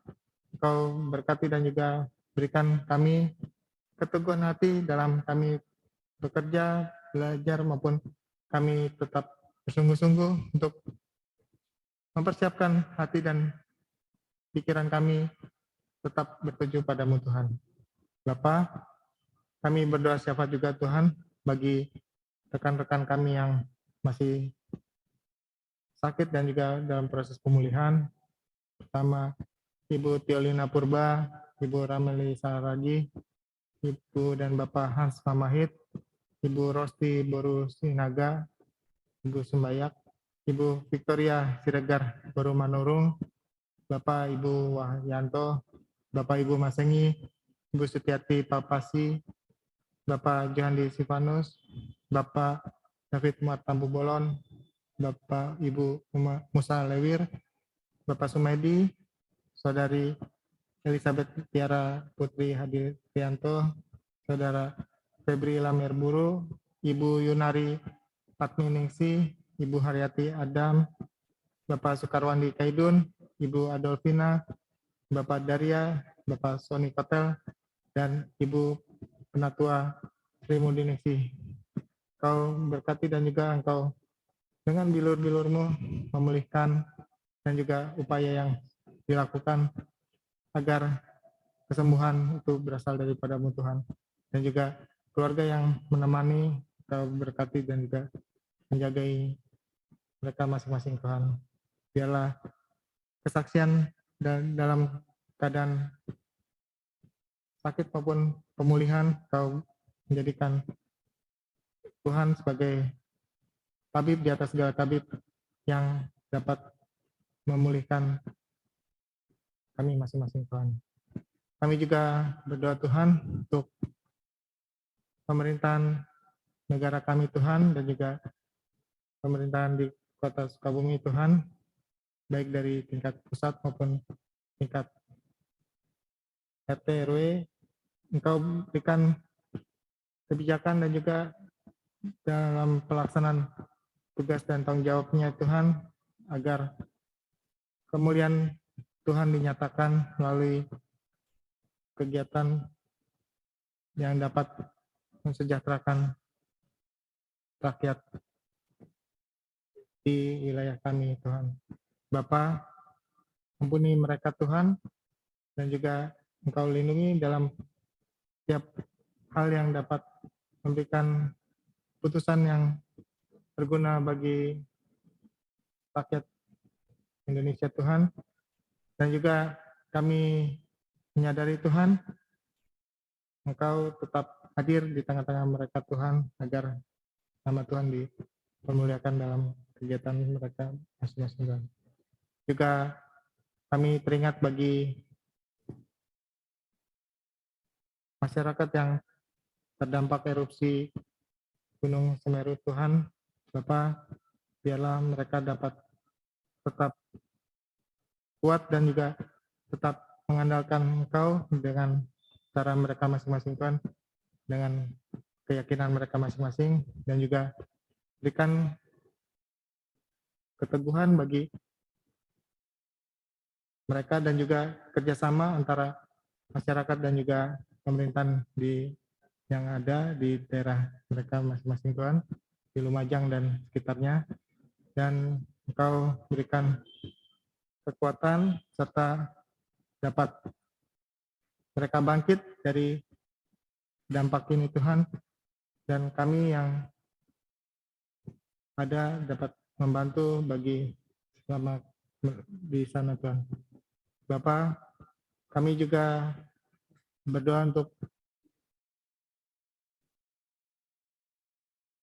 S2: Engkau berkati dan juga berikan kami keteguhan hati dalam kami bekerja, belajar maupun kami tetap bersungguh-sungguh untuk mempersiapkan hati dan pikiran kami tetap bertuju padamu Tuhan. Bapa, kami berdoa syafaat juga Tuhan bagi rekan-rekan kami yang masih sakit dan juga dalam proses pemulihan, pertama Ibu Tiolina Purba, Ibu Rameli Saragi, Ibu dan Bapak Hans Mamahit, Ibu Rosti Boru Sinaga, Ibu Sumbayak, Ibu Victoria Siregar Boru Manurung, Bapak Ibu Wahyanto, Bapak Ibu Masengi, Ibu Sutiati Papasi, Bapak Johandi Sivanus, Bapak David Muat Tampu Bolon, Bapak Ibu Musa Lewir, Bapak Sumedi, Saudari Elizabeth Tiara Putri Haditrianto, Saudara Febri Lamir Buru, Ibu Yunari Patminingsi, Ibu Haryati Adam, Bapak Soekarwandi Kaidun, Ibu Adolfina, Bapak Daria, Bapak Sony Kotel, dan Ibu Penatua Trimudiningsi. Kau berkati dan juga Engkau dengan bilur-bilur-Mu memulihkan dan juga upaya yang dilakukan agar kesembuhan itu berasal daripada-Mu Tuhan. Dan juga keluarga yang menemani, Kau berkati dan juga menjagai mereka masing-masing Tuhan. Biarlah kesaksian dan dalam keadaan sakit maupun pemulihan, Kau menjadikan Tuhan sebagai tabib di atas segala tabib yang dapat memulihkan kami masing-masing Tuhan. Kami juga berdoa Tuhan untuk pemerintahan negara kami Tuhan dan juga pemerintahan di Kota Sukabumi Tuhan, baik dari tingkat pusat maupun tingkat RT RW, Engkau berikan kebijakan dan juga dalam pelaksanaan tugas dan tanggung jawabnya Tuhan, agar kemuliaan Tuhan dinyatakan melalui kegiatan yang dapat mensejahterakan rakyat di wilayah kami Tuhan. Bapa, ampuni mereka Tuhan, dan juga Engkau lindungi dalam setiap hal yang dapat memberikan putusan yang berguna bagi rakyat Indonesia Tuhan. Dan juga kami menyadari Tuhan, Engkau tetap hadir di tengah-tengah mereka Tuhan, agar nama Tuhan dipermuliakan dalam kegiatan mereka masing-masing. Juga kami teringat bagi masyarakat yang terdampak erupsi Gunung Semeru Tuhan, Bapa, biarlah mereka dapat tetap kuat dan juga tetap mengandalkan Engkau dengan cara mereka masing-masing Tuhan, dengan keyakinan mereka masing-masing, dan juga berikan keteguhan bagi mereka dan juga kerjasama antara masyarakat dan juga pemerintahan yang ada di daerah mereka masing-masing Tuhan, di Lumajang dan sekitarnya, dan Engkau berikan kekuatan serta dapat mereka bangkit dari dampak ini Tuhan, dan kami yang ada dapat membantu bagi selama di sana Tuhan. Bapa, kami juga berdoa untuk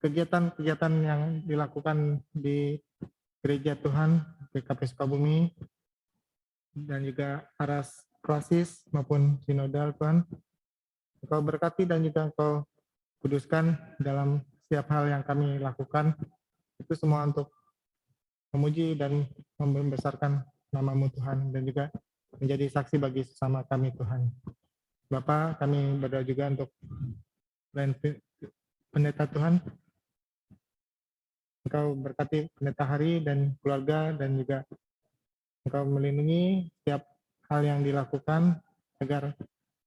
S2: kegiatan-kegiatan yang dilakukan di gereja Tuhan, GKP Sukabumi, dan juga Aras Klasis maupun Sinodal Tuhan. Engkau berkati dan juga Engkau kuduskan dalam setiap hal yang kami lakukan. Itu semua untuk memuji dan membesarkan nama-Mu Tuhan, dan juga menjadi saksi bagi sesama kami Tuhan. Bapa, kami berdoa juga untuk pendeta Tuhan. Engkau berkati pendeta Hari dan keluarga, dan juga Engkau melindungi setiap hal yang dilakukan agar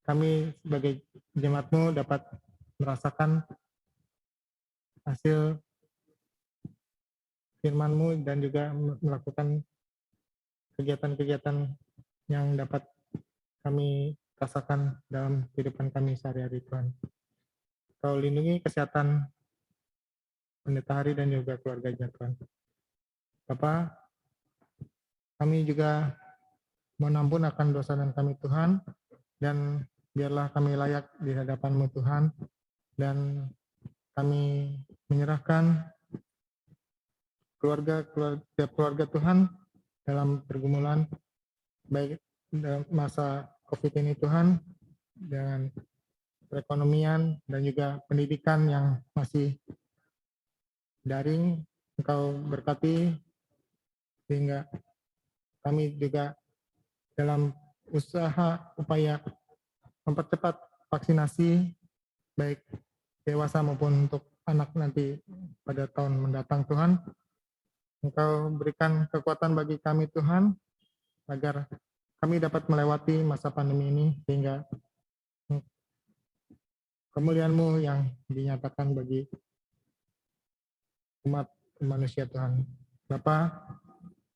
S2: kami sebagai jemaat-Mu dapat merasakan hasil firman-Mu dan juga melakukan kegiatan-kegiatan yang dapat kami rasakan dalam kehidupan kami sehari-hari Tuhan. Kau lindungi kesehatan pendeta Hari dan juga keluarganya Tuhan. Bapa, kami juga mohon ampun akan dosa dan kami Tuhan, dan biarlah kami layak di hadapan-Mu Tuhan, dan kami menyerahkan keluarga Tuhan dalam pergumulan baik dalam masa COVID ini Tuhan, dengan perekonomian dan juga pendidikan yang masih daring. Engkau berkati sehingga kami juga dalam upaya mempercepat vaksinasi baik dewasa maupun untuk anak nanti pada tahun mendatang Tuhan. Engkau berikan kekuatan bagi kami Tuhan agar kami dapat melewati masa pandemi ini sehingga kemuliaan-Mu yang dinyatakan bagi umat manusia Tuhan. Bapa,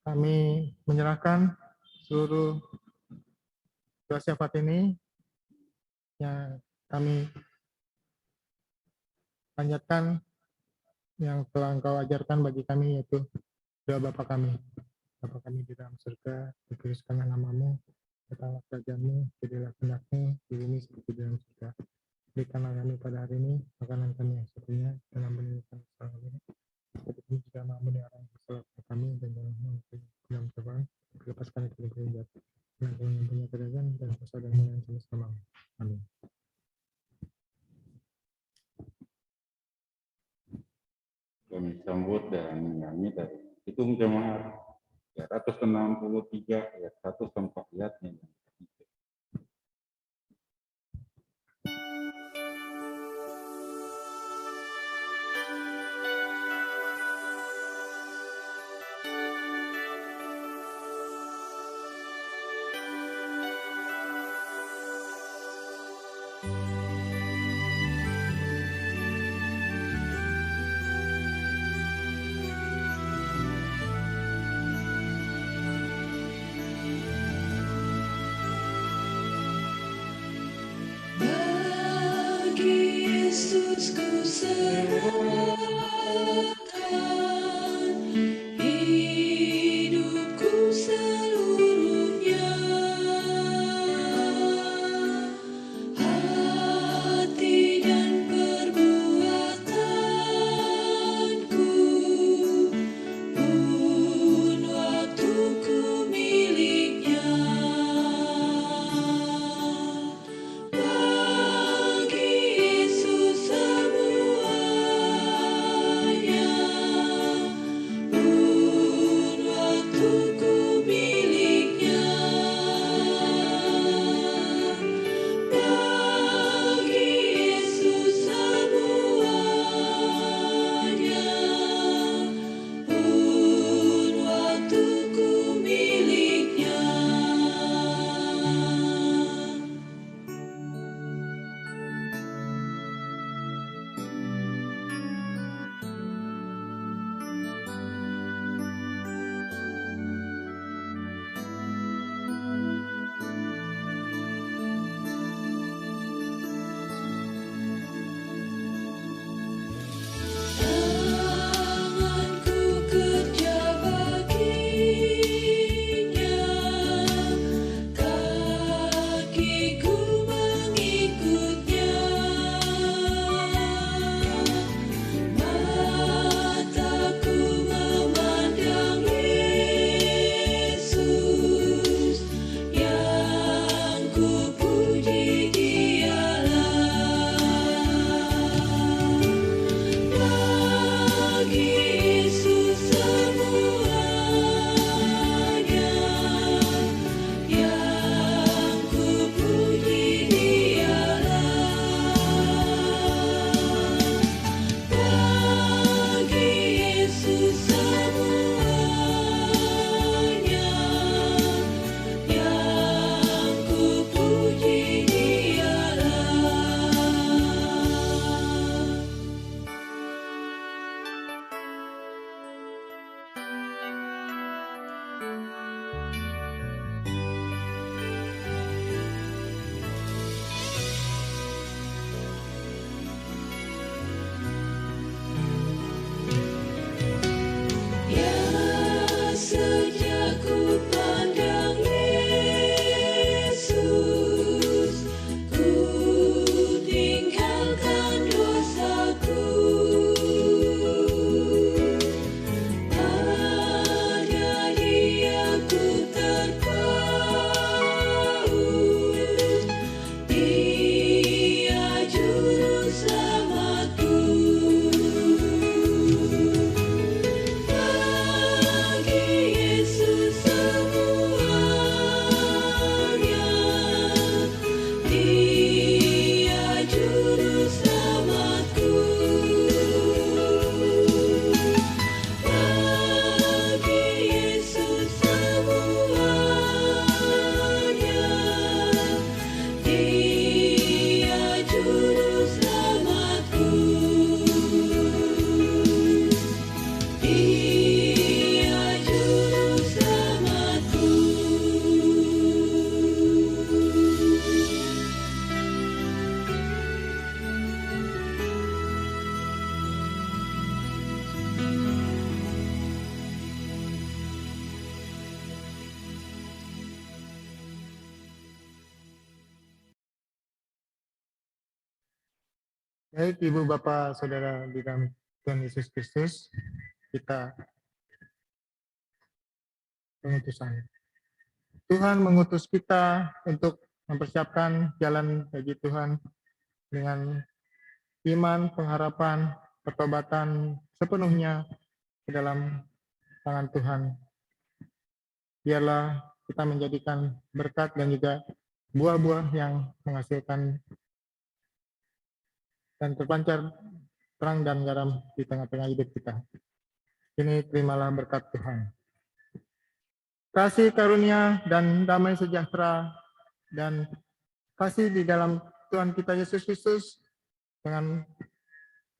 S2: kami menyerahkan seluruh doa syafaat ini yang kami panjatkan yang telah Engkau ajarkan bagi kami, yaitu doa Bapa kami. Bapa kami di dalam surga, dikuduskanlah nama-Mu, datanglah kerajaan-Mu, jadilah kehendak-Mu di bumi seperti di dalam surga. Berikanlah kami pada hari ini makanan kami yang secukupnya, dan ampuni kesalahan kami, seperti kami juga mengampuni orang yang bersalah kepada kami, dan jangan membawa dalam cobaan, lepaskan dari jahat. Karena Kau yang punya kerajaan dan kuasa dan kemuliaan sampai selama-lamanya. Amin.
S1: Kami sambut dan menyanyi dari Hitung Jemaat 363 ayat 1 sampai ayatnya yang ketiga.
S3: Yesus ku serahkan hidupku seluruhnya, hati dan perbuatanku pun waktuku miliknya. Bagi Yesus semua
S2: Baik Ibu Bapak Saudara di dalam Tuhan Yesus Kristus, kita pengutusan. Tuhan mengutus kita untuk mempersiapkan jalan bagi Tuhan dengan iman, pengharapan, pertobatan sepenuhnya ke dalam tangan Tuhan. Biarlah kita menjadikan berkat dan juga buah-buah yang menghasilkan dan terpancar terang dan garam di tengah-tengah hidup kita. Ini terimalah berkat Tuhan. Kasih karunia dan damai sejahtera dan kasih di dalam Tuhan kita Yesus Kristus dengan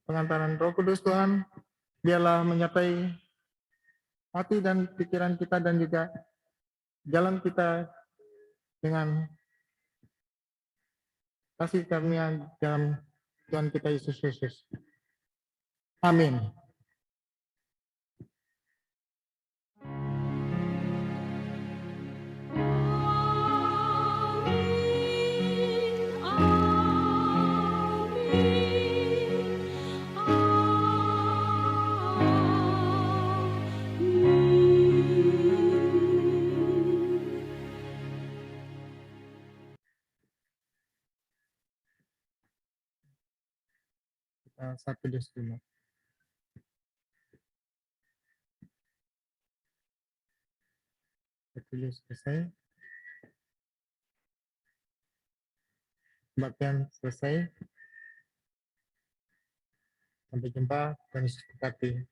S2: pengantaran Roh Kudus Tuhan, biarlah menyertai hati dan pikiran kita dan juga jalan kita dengan kasih karunia dalam Tuhan kita Yesus Kristus. Amin. Kita satu dulu. Tulis selesai. Kebaktian selesai. Sampai jumpa dan Yesus berkati.